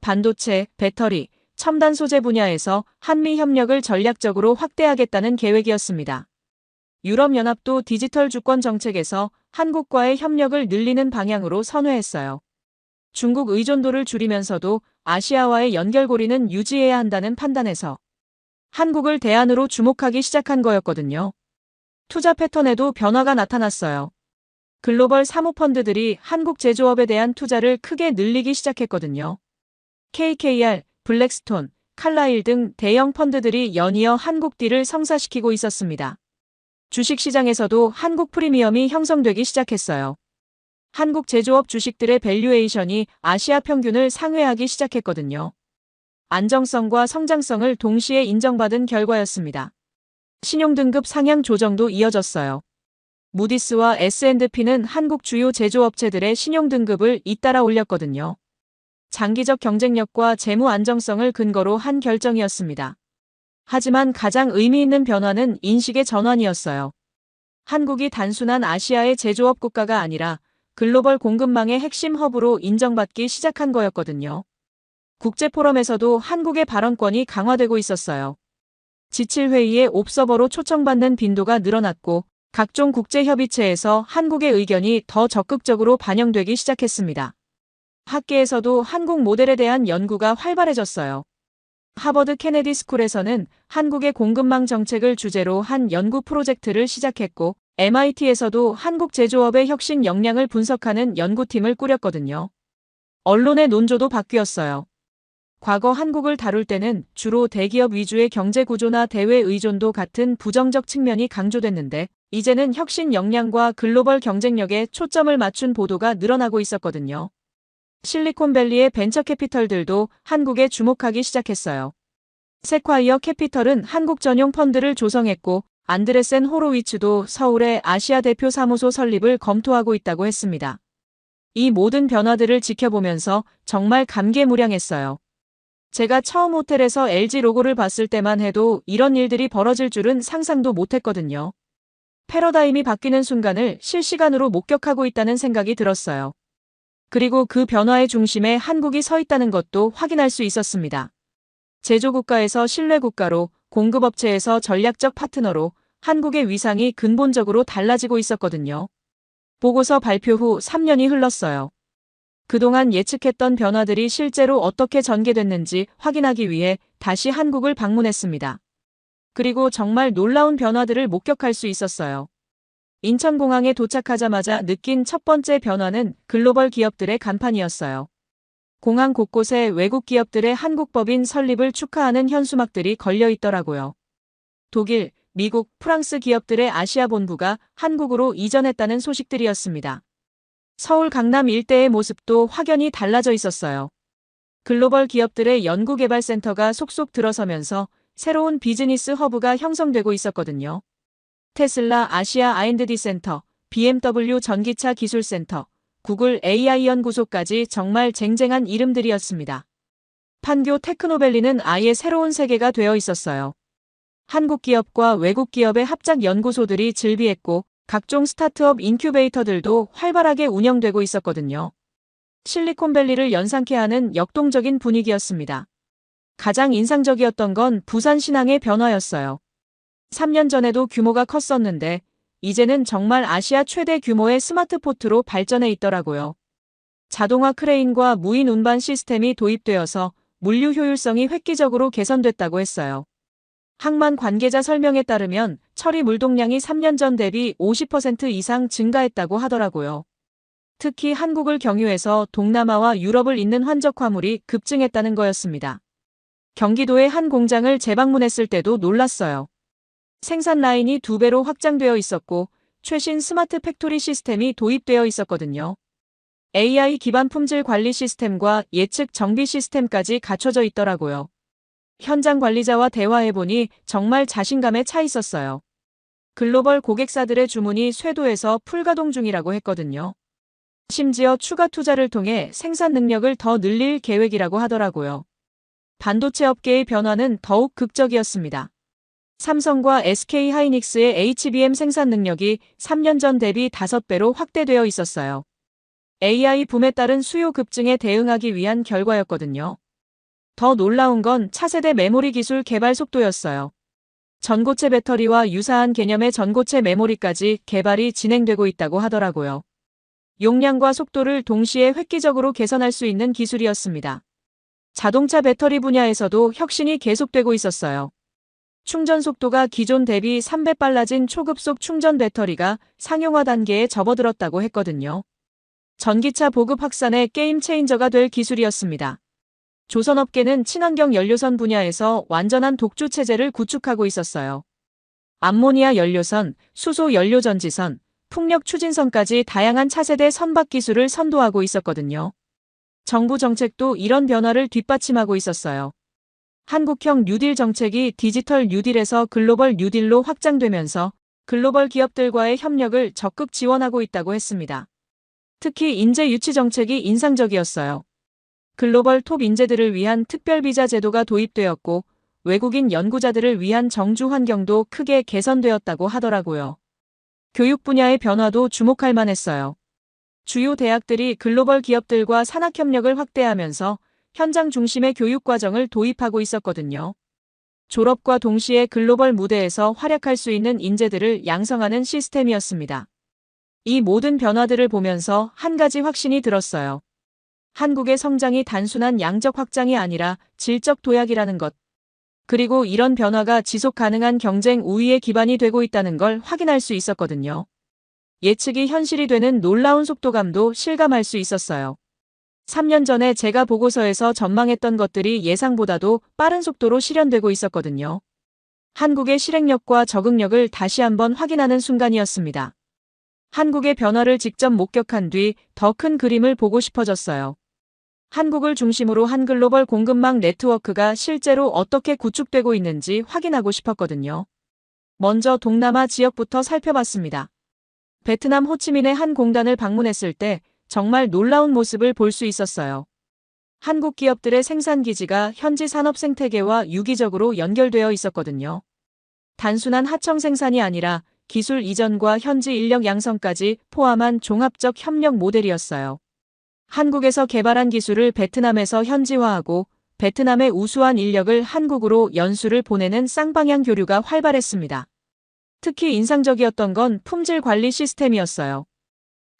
반도체, 배터리, 첨단 소재 분야에서 한미 협력을 전략적으로 확대하겠다는 계획이었습니다. 유럽연합도 디지털 주권 정책에서 한국과의 협력을 늘리는 방향으로 선회했어요. 중국 의존도를 줄이면서도 아시아와의 연결고리는 유지해야 한다는 판단에서 한국을 대안으로 주목하기 시작한 거였거든요. 투자 패턴에도 변화가 나타났어요. 글로벌 사모펀드들이 한국 제조업에 대한 투자를 크게 늘리기 시작했거든요. KKR, 블랙스톤, 칼라일 등 대형 펀드들이 연이어 한국딜을 성사시키고 있었습니다. 주식시장에서도 한국 프리미엄이 형성되기 시작했어요. 한국 제조업 주식들의 밸류에이션이 아시아 평균을 상회하기 시작했거든요. 안정성과 성장성을 동시에 인정받은 결과였습니다. 신용등급 상향 조정도 이어졌어요. 무디스와 S&P는 한국 주요 제조업체들의 신용등급을 잇따라 올렸거든요. 장기적 경쟁력과 재무 안정성을 근거로 한 결정이었습니다. 하지만 가장 의미 있는 변화는 인식의 전환이었어요. 한국이 단순한 아시아의 제조업 국가가 아니라 글로벌 공급망의 핵심 허브로 인정받기 시작한 거였거든요. 국제포럼에서도 한국의 발언권이 강화되고 있었어요. 지칠회의에 옵서버로 초청받는 빈도가 늘어났고, 각종 국제협의체에서 한국의 의견이 더 적극적으로 반영되기 시작했습니다. 학계에서도 한국 모델에 대한 연구가 활발해졌어요. 하버드 케네디 스쿨에서는 한국의 공급망 정책을 주제로 한 연구 프로젝트를 시작했고, MIT에서도 한국 제조업의 혁신 역량을 분석하는 연구팀을 꾸렸거든요. 언론의 논조도 바뀌었어요. 과거 한국을 다룰 때는 주로 대기업 위주의 경제 구조나 대외 의존도 같은 부정적 측면이 강조됐는데, 이제는 혁신 역량과 글로벌 경쟁력에 초점을 맞춘 보도가 늘어나고 있었거든요. 실리콘밸리의 벤처 캐피털들도 한국에 주목하기 시작했어요. 세콰이어 캐피털은 한국 전용 펀드를 조성했고, 안드레센 호로위츠도 서울의 아시아 대표 사무소 설립을 검토하고 있다고 했습니다. 이 모든 변화들을 지켜보면서 정말 감개무량했어요. 제가 처음 호텔에서 LG 로고를 봤을 때만 해도 이런 일들이 벌어질 줄은 상상도 못했거든요. 패러다임이 바뀌는 순간을 실시간으로 목격하고 있다는 생각이 들었어요. 그리고 그 변화의 중심에 한국이 서 있다는 것도 확인할 수 있었습니다. 제조국가에서 신뢰국가로, 공급업체에서 전략적 파트너로 한국의 위상이 근본적으로 달라지고 있었거든요. 보고서 발표 후 3년이 흘렀어요. 그동안 예측했던 변화들이 실제로 어떻게 전개됐는지 확인하기 위해 다시 한국을 방문했습니다. 그리고 정말 놀라운 변화들을 목격할 수 있었어요. 인천공항에 도착하자마자 느낀 첫 번째 변화는 글로벌 기업들의 간판이었어요. 공항 곳곳에 외국 기업들의 한국 법인 설립을 축하하는 현수막들이 걸려 있더라고요. 독일, 미국, 프랑스 기업들의 아시아 본부가 한국으로 이전했다는 소식들이었습니다. 서울 강남 일대의 모습도 확연히 달라져 있었어요. 글로벌 기업들의 연구개발센터가 속속 들어서면서 새로운 비즈니스 허브가 형성되고 있었거든요. 테슬라 아시아 R&D 센터, BMW 전기차 기술센터, 구글 AI 연구소까지 정말 쟁쟁한 이름들이었습니다. 판교 테크노밸리는 아예 새로운 세계가 되어 있었어요. 한국 기업과 외국 기업의 합작 연구소들이 즐비했고, 각종 스타트업 인큐베이터들도 활발하게 운영되고 있었거든요. 실리콘밸리를 연상케 하는 역동적인 분위기였습니다. 가장 인상적이었던 건 부산 신항의 변화였어요. 3년 전에도 규모가 컸었는데, 이제는 정말 아시아 최대 규모의 스마트 포트로 발전해 있더라고요. 자동화 크레인과 무인 운반 시스템이 도입되어서 물류 효율성이 획기적으로 개선됐다고 했어요. 항만 관계자 설명에 따르면 처리 물동량이 3년 전 대비 50% 이상 증가했다고 하더라고요. 특히 한국을 경유해서 동남아와 유럽을 잇는 환적 화물이 급증했다는 거였습니다. 경기도의 한 공장을 재방문했을 때도 놀랐어요. 생산 라인이 2배로 확장되어 있었고 최신 스마트 팩토리 시스템이 도입되어 있었거든요. AI 기반 품질 관리 시스템과 예측 정비 시스템까지 갖춰져 있더라고요. 현장 관리자와 대화해보니 정말 자신감에 차 있었어요. 글로벌 고객사들의 주문이 쇄도해서 풀가동 중이라고 했거든요. 심지어 추가 투자를 통해 생산 능력을 더 늘릴 계획이라고 하더라고요. 반도체 업계의 변화는 더욱 극적이었습니다. 삼성과 SK 하이닉스의 HBM 생산 능력이 3년 전 대비 5배로 확대되어 있었어요. AI 붐에 따른 수요 급증에 대응하기 위한 결과였거든요. 더 놀라운 건 차세대 메모리 기술 개발 속도였어요. 전고체 배터리와 유사한 개념의 전고체 메모리까지 개발이 진행되고 있다고 하더라고요. 용량과 속도를 동시에 획기적으로 개선할 수 있는 기술이었습니다. 자동차 배터리 분야에서도 혁신이 계속되고 있었어요. 충전 속도가 기존 대비 3배 빨라진 초급속 충전 배터리가 상용화 단계에 접어들었다고 했거든요. 전기차 보급 확산의 게임 체인저가 될 기술이었습니다. 조선업계는 친환경 연료선 분야에서 완전한 독주 체제를 구축하고 있었어요. 암모니아 연료선, 수소 연료 전지선, 풍력 추진선까지 다양한 차세대 선박 기술을 선도하고 있었거든요. 정부 정책도 이런 변화를 뒷받침하고 있었어요. 한국형 뉴딜 정책이 디지털 뉴딜에서 글로벌 뉴딜로 확장되면서 글로벌 기업들과의 협력을 적극 지원하고 있다고 했습니다. 특히 인재 유치 정책이 인상적이었어요. 글로벌 톱 인재들을 위한 특별 비자 제도가 도입되었고 외국인 연구자들을 위한 정주 환경도 크게 개선되었다고 하더라고요. 교육 분야의 변화도 주목할 만했어요. 주요 대학들이 글로벌 기업들과 산학협력을 확대하면서 현장 중심의 교육 과정을 도입하고 있었거든요. 졸업과 동시에 글로벌 무대에서 활약할 수 있는 인재들을 양성하는 시스템이었습니다. 이 모든 변화들을 보면서 한 가지 확신이 들었어요. 한국의 성장이 단순한 양적 확장이 아니라 질적 도약이라는 것. 그리고 이런 변화가 지속 가능한 경쟁 우위의 기반이 되고 있다는 걸 확인할 수 있었거든요. 예측이 현실이 되는 놀라운 속도감도 실감할 수 있었어요. 3년 전에 제가 보고서에서 전망했던 것들이 예상보다도 빠른 속도로 실현되고 있었거든요. 한국의 실행력과 적응력을 다시 한번 확인하는 순간이었습니다. 한국의 변화를 직접 목격한 뒤 더 큰 그림을 보고 싶어졌어요. 한국을 중심으로 한 글로벌 공급망 네트워크가 실제로 어떻게 구축되고 있는지 확인하고 싶었거든요. 먼저 동남아 지역부터 살펴봤습니다. 베트남 호치민의 한 공단을 방문했을 때 정말 놀라운 모습을 볼 수 있었어요. 한국 기업들의 생산 기지가 현지 산업 생태계와 유기적으로 연결되어 있었거든요. 단순한 하청 생산이 아니라 기술 이전과 현지 인력 양성까지 포함한 종합적 협력 모델이었어요. 한국에서 개발한 기술을 베트남에서 현지화하고 베트남의 우수한 인력을 한국으로 연수를 보내는 쌍방향 교류가 활발했습니다. 특히 인상적이었던 건 품질 관리 시스템이었어요.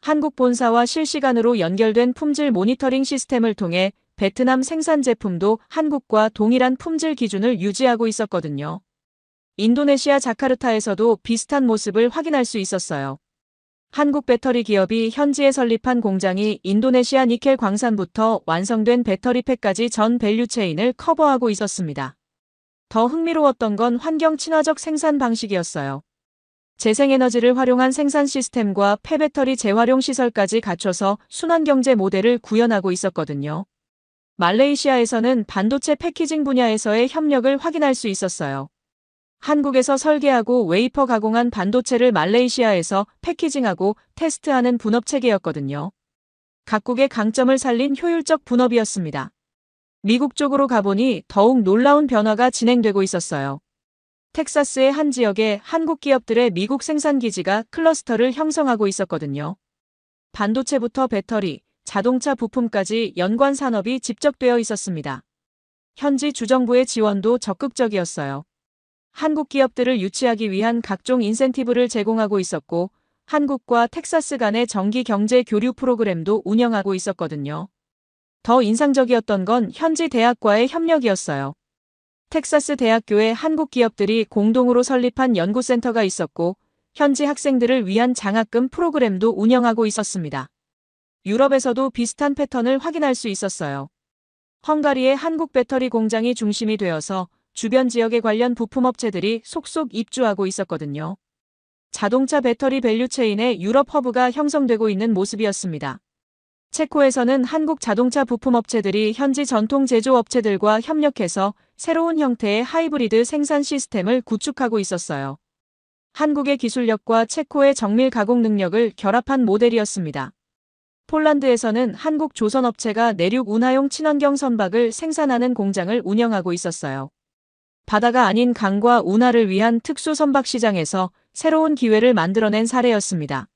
한국 본사와 실시간으로 연결된 품질 모니터링 시스템을 통해 베트남 생산 제품도 한국과 동일한 품질 기준을 유지하고 있었거든요. 인도네시아 자카르타에서도 비슷한 모습을 확인할 수 있었어요. 한국 배터리 기업이 현지에 설립한 공장이 인도네시아 니켈 광산부터 완성된 배터리팩까지 전 밸류체인을 커버하고 있었습니다. 더 흥미로웠던 건 환경 친화적 생산 방식이었어요. 재생에너지를 활용한 생산 시스템과 폐배터리 재활용 시설까지 갖춰서 순환경제 모델을 구현하고 있었거든요. 말레이시아에서는 반도체 패키징 분야에서의 협력을 확인할 수 있었어요. 한국에서 설계하고 웨이퍼 가공한 반도체를 말레이시아에서 패키징하고 테스트하는 분업체계였거든요. 각국의 강점을 살린 효율적 분업이었습니다. 미국 쪽으로 가보니 더욱 놀라운 변화가 진행되고 있었어요. 텍사스의 한 지역에 한국 기업들의 미국 생산 기지가 클러스터를 형성하고 있었거든요. 반도체부터 배터리, 자동차 부품까지 연관 산업이 집적되어 있었습니다. 현지 주정부의 지원도 적극적이었어요. 한국 기업들을 유치하기 위한 각종 인센티브를 제공하고 있었고 한국과 텍사스 간의 정기 경제 교류 프로그램도 운영하고 있었거든요. 더 인상적이었던 건 현지 대학과의 협력이었어요. 텍사스 대학교에 한국 기업들이 공동으로 설립한 연구센터가 있었고, 현지 학생들을 위한 장학금 프로그램도 운영하고 있었습니다. 유럽에서도 비슷한 패턴을 확인할 수 있었어요. 헝가리의 한국 배터리 공장이 중심이 되어서 주변 지역에 관련 부품업체들이 속속 입주하고 있었거든요. 자동차 배터리 밸류체인의 유럽 허브가 형성되고 있는 모습이었습니다. 체코에서는 한국 자동차 부품업체들이 현지 전통 제조업체들과 협력해서 새로운 형태의 하이브리드 생산 시스템을 구축하고 있었어요. 한국의 기술력과 체코의 정밀 가공 능력을 결합한 모델이었습니다. 폴란드에서는 한국 조선업체가 내륙 운하용 친환경 선박을 생산하는 공장을 운영하고 있었어요. 바다가 아닌 강과 운하를 위한 특수 선박 시장에서 새로운 기회를 만들어낸 사례였습니다.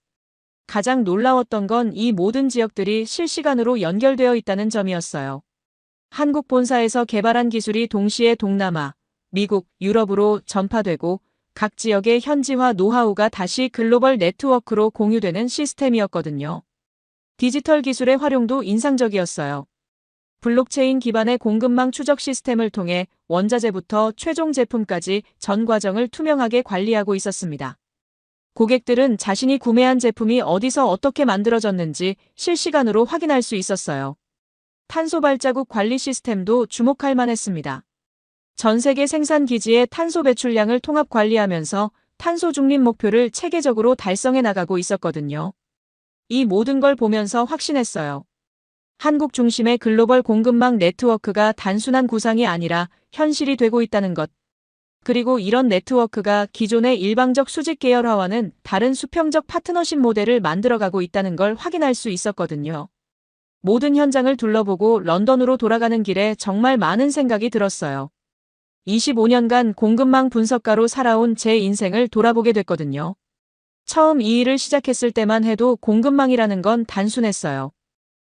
가장 놀라웠던 건 이 모든 지역들이 실시간으로 연결되어 있다는 점이었어요. 한국 본사에서 개발한 기술이 동시에 동남아, 미국, 유럽으로 전파되고 각 지역의 현지화 노하우가 다시 글로벌 네트워크로 공유되는 시스템이었거든요. 디지털 기술의 활용도 인상적이었어요. 블록체인 기반의 공급망 추적 시스템을 통해 원자재부터 최종 제품까지 전 과정을 투명하게 관리하고 있었습니다. 고객들은 자신이 구매한 제품이 어디서 어떻게 만들어졌는지 실시간으로 확인할 수 있었어요. 탄소 발자국 관리 시스템도 주목할 만했습니다. 전 세계 생산 기지의 탄소 배출량을 통합 관리하면서 탄소 중립 목표를 체계적으로 달성해 나가고 있었거든요. 이 모든 걸 보면서 확신했어요. 한국 중심의 글로벌 공급망 네트워크가 단순한 구상이 아니라 현실이 되고 있다는 것. 그리고 이런 네트워크가 기존의 일방적 수직 계열화와는 다른 수평적 파트너십 모델을 만들어가고 있다는 걸 확인할 수 있었거든요. 모든 현장을 둘러보고 런던으로 돌아가는 길에 정말 많은 생각이 들었어요. 25년간 공급망 분석가로 살아온 제 인생을 돌아보게 됐거든요. 처음 이 일을 시작했을 때만 해도 공급망이라는 건 단순했어요.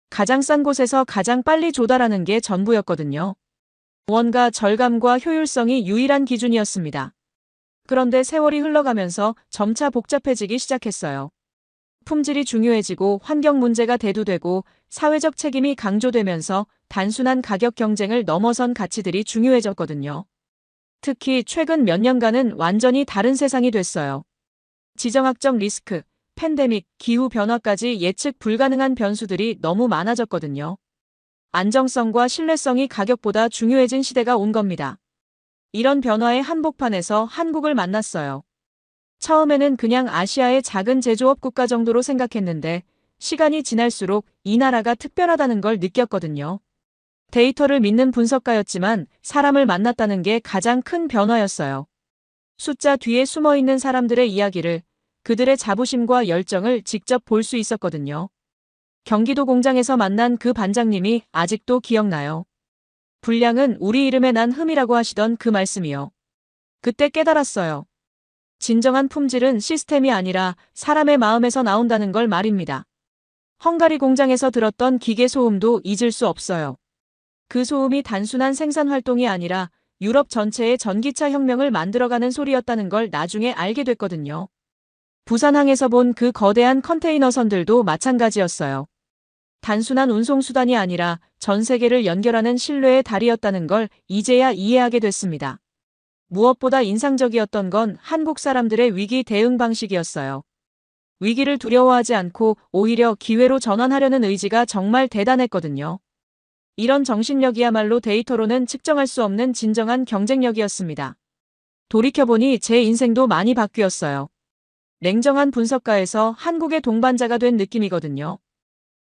가장 싼 곳에서 가장 빨리 조달하는 게 전부였거든요. 원가 절감과 효율성이 유일한 기준이었습니다. 그런데 세월이 흘러가면서 점차 복잡해지기 시작했어요. 품질이 중요해지고 환경 문제가 대두되고 사회적 책임이 강조되면서 단순한 가격 경쟁을 넘어선 가치들이 중요해졌거든요. 특히 최근 몇 년간은 완전히 다른 세상이 됐어요. 지정학적 리스크, 팬데믹, 기후변화까지 예측 불가능한 변수들이 너무 많아졌거든요. 안정성과 신뢰성이 가격보다 중요해진 시대가 온 겁니다. 이런 변화의 한복판에서 한국을 만났어요. 처음에는 그냥 아시아의 작은 제조업 국가 정도로 생각했는데 시간이 지날수록 이 나라가 특별하다는 걸 느꼈거든요. 데이터를 믿는 분석가였지만 사람을 만났다는 게 가장 큰 변화였어요. 숫자 뒤에 숨어있는 사람들의 이야기를, 그들의 자부심과 열정을 직접 볼 수 있었거든요. 경기도 공장에서 만난 그 반장님이 아직도 기억나요. 불량은 우리 이름에 난 흠이라고 하시던 그 말씀이요. 그때 깨달았어요. 진정한 품질은 시스템이 아니라 사람의 마음에서 나온다는 걸 말입니다. 헝가리 공장에서 들었던 기계 소음도 잊을 수 없어요. 그 소음이 단순한 생산 활동이 아니라 유럽 전체의 전기차 혁명을 만들어가는 소리였다는 걸 나중에 알게 됐거든요. 부산항에서 본 그 거대한 컨테이너선들도 마찬가지였어요. 단순한 운송수단이 아니라 전 세계를 연결하는 신뢰의 다리였다는 걸 이제야 이해하게 됐습니다. 무엇보다 인상적이었던 건 한국 사람들의 위기 대응 방식이었어요. 위기를 두려워하지 않고 오히려 기회로 전환하려는 의지가 정말 대단했거든요. 이런 정신력이야말로 데이터로는 측정할 수 없는 진정한 경쟁력이었습니다. 돌이켜보니 제 인생도 많이 바뀌었어요. 냉정한 분석가에서 한국의 동반자가 된 느낌이거든요.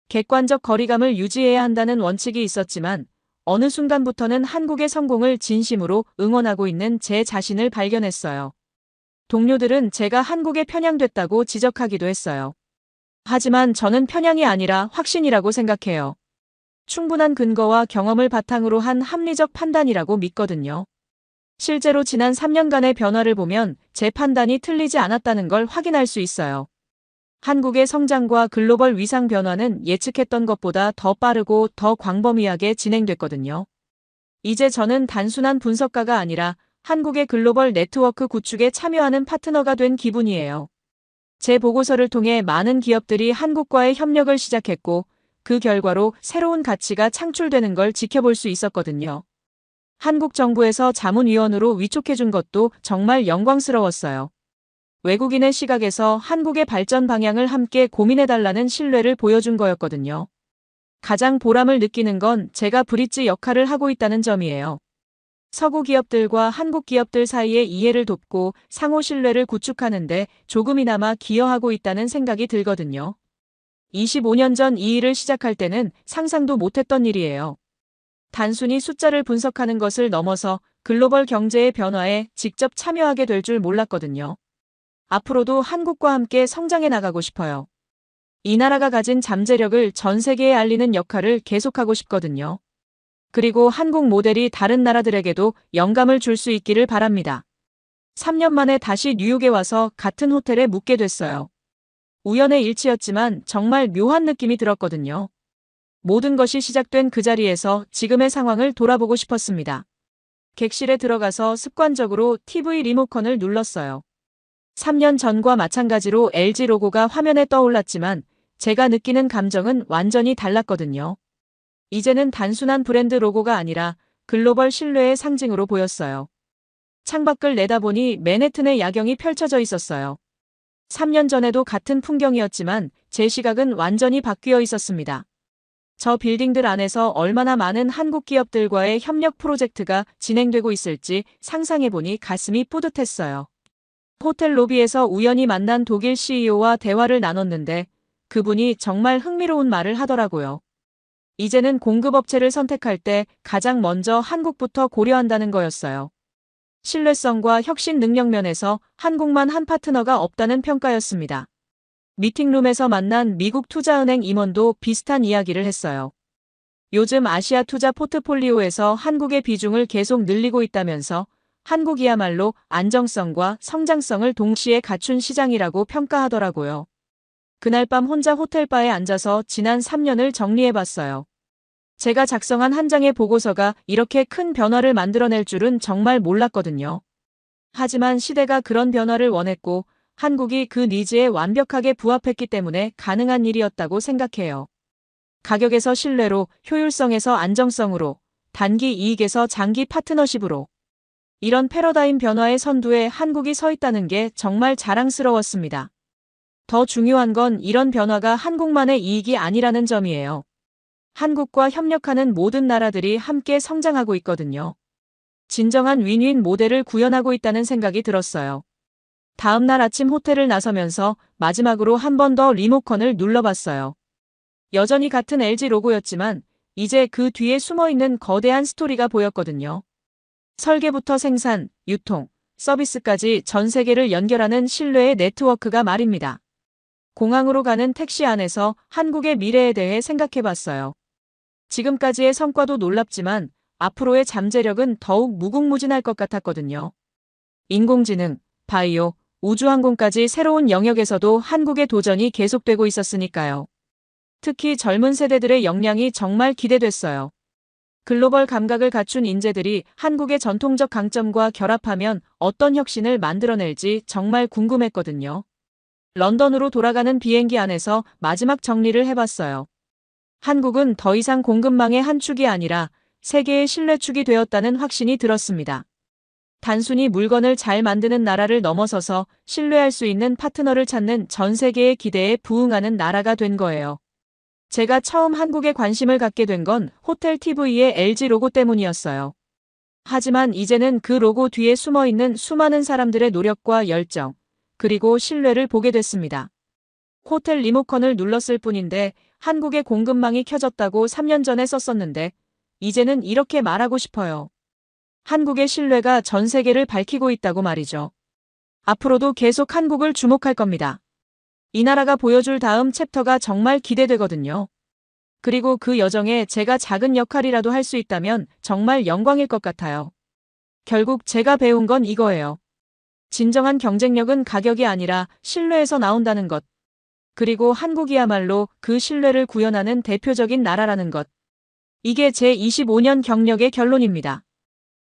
객관적 거리감을 유지해야 한다는 원칙이 있었지만 어느 순간부터는 한국의 성공을 진심으로 응원하고 있는 제 자신을 발견했어요. 동료들은 제가 한국에 편향됐다고 지적하기도 했어요. 하지만 저는 편향이 아니라 확신이라고 생각해요. 충분한 근거와 경험을 바탕으로 한 합리적 판단이라고 믿거든요. 실제로 지난 3년간의 변화를 보면 제 판단이 틀리지 않았다는 걸 확인할 수 있어요. 한국의 성장과 글로벌 위상 변화는 예측했던 것보다 더 빠르고 더 광범위하게 진행됐거든요. 이제 저는 단순한 분석가가 아니라 한국의 글로벌 네트워크 구축에 참여하는 파트너가 된 기분이에요. 제 보고서를 통해 많은 기업들이 한국과의 협력을 시작했고 그 결과로 새로운 가치가 창출되는 걸 지켜볼 수 있었거든요. 한국 정부에서 자문위원으로 위촉해준 것도 정말 영광스러웠어요. 외국인의 시각에서 한국의 발전 방향을 함께 고민해달라는 신뢰를 보여준 거였거든요. 가장 보람을 느끼는 건 제가 브릿지 역할을 하고 있다는 점이에요. 서구 기업들과 한국 기업들 사이의 이해를 돕고 상호 신뢰를 구축하는데 조금이나마 기여하고 있다는 생각이 들거든요. 25년 전 이 일을 시작할 때는 상상도 못했던 일이에요. 단순히 숫자를 분석하는 것을 넘어서 글로벌 경제의 변화에 직접 참여하게 될 줄 몰랐거든요. 앞으로도 한국과 함께 성장해 나가고 싶어요. 이 나라가 가진 잠재력을 전 세계에 알리는 역할을 계속하고 싶거든요. 그리고 한국 모델이 다른 나라들에게도 영감을 줄 수 있기를 바랍니다. 3년 만에 다시 뉴욕에 와서 같은 호텔에 묵게 됐어요. 우연의 일치였지만 정말 묘한 느낌이 들었거든요. 모든 것이 시작된 그 자리에서 지금의 상황을 돌아보고 싶었습니다. 객실에 들어가서 습관적으로 TV 리모컨을 눌렀어요. 3년 전과 마찬가지로 LG 로고가 화면에 떠올랐지만 제가 느끼는 감정은 완전히 달랐거든요. 이제는 단순한 브랜드 로고가 아니라 글로벌 신뢰의 상징으로 보였어요. 창밖을 내다보니 맨해튼의 야경이 펼쳐져 있었어요. 3년 전에도 같은 풍경이었지만 제 시각은 완전히 바뀌어 있었습니다. 저 빌딩들 안에서 얼마나 많은 한국 기업들과의 협력 프로젝트가 진행되고 있을지 상상해보니 가슴이 뿌듯했어요. 호텔 로비에서 우연히 만난 독일 CEO와 대화를 나눴는데 그분이 정말 흥미로운 말을 하더라고요. 이제는 공급업체를 선택할 때 가장 먼저 한국부터 고려한다는 거였어요. 신뢰성과 혁신 능력 면에서 한국만 한 파트너가 없다는 평가였습니다. 미팅룸에서 만난 미국 투자은행 임원도 비슷한 이야기를 했어요. 요즘 아시아 투자 포트폴리오에서 한국의 비중을 계속 늘리고 있다면서 한국이야말로 안정성과 성장성을 동시에 갖춘 시장이라고 평가하더라고요. 그날 밤 혼자 호텔바에 앉아서 지난 3년을 정리해봤어요. 제가 작성한 한 장의 보고서가 이렇게 큰 변화를 만들어낼 줄은 정말 몰랐거든요. 하지만 시대가 그런 변화를 원했고 한국이 그 니즈에 완벽하게 부합했기 때문에 가능한 일이었다고 생각해요. 가격에서 신뢰로, 효율성에서 안정성으로, 단기 이익에서 장기 파트너십으로. 이런 패러다임 변화의 선두에 한국이 서 있다는 게 정말 자랑스러웠습니다. 더 중요한 건 이런 변화가 한국만의 이익이 아니라는 점이에요. 한국과 협력하는 모든 나라들이 함께 성장하고 있거든요. 진정한 윈윈 모델을 구현하고 있다는 생각이 들었어요. 다음 날 아침 호텔을 나서면서 마지막으로 한 번 더 리모컨을 눌러봤어요. 여전히 같은 LG 로고였지만 이제 그 뒤에 숨어있는 거대한 스토리가 보였거든요. 설계부터 생산, 유통, 서비스까지 전 세계를 연결하는 신뢰의 네트워크가 말입니다. 공항으로 가는 택시 안에서 한국의 미래에 대해 생각해봤어요. 지금까지의 성과도 놀랍지만 앞으로의 잠재력은 더욱 무궁무진할 것 같았거든요. 인공지능, 바이오, 우주항공까지 새로운 영역에서도 한국의 도전이 계속되고 있었으니까요. 특히 젊은 세대들의 역량이 정말 기대됐어요. 글로벌 감각을 갖춘 인재들이 한국의 전통적 강점과 결합하면 어떤 혁신을 만들어낼지 정말 궁금했거든요. 런던으로 돌아가는 비행기 안에서 마지막 정리를 해봤어요. 한국은 더 이상 공급망의 한 축이 아니라 세계의 신뢰축이 되었다는 확신이 들었습니다. 단순히 물건을 잘 만드는 나라를 넘어서서 신뢰할 수 있는 파트너를 찾는 전 세계의 기대에 부응하는 나라가 된 거예요. 제가 처음 한국에 관심을 갖게 된 건 호텔 TV의 LG 로고 때문이었어요. 하지만 이제는 그 로고 뒤에 숨어있는 수많은 사람들의 노력과 열정, 그리고 신뢰를 보게 됐습니다. 호텔 리모컨을 눌렀을 뿐인데 한국의 공급망이 켜졌다고 3년 전에 썼었는데 이제는 이렇게 말하고 싶어요. 한국의 신뢰가 전 세계를 밝히고 있다고 말이죠. 앞으로도 계속 한국을 주목할 겁니다. 이 나라가 보여줄 다음 챕터가 정말 기대되거든요. 그리고 그 여정에 제가 작은 역할이라도 할 수 있다면 정말 영광일 것 같아요. 결국 제가 배운 건 이거예요. 진정한 경쟁력은 가격이 아니라 신뢰에서 나온다는 것. 그리고 한국이야말로 그 신뢰를 구현하는 대표적인 나라라는 것. 이게 제 25년 경력의 결론입니다.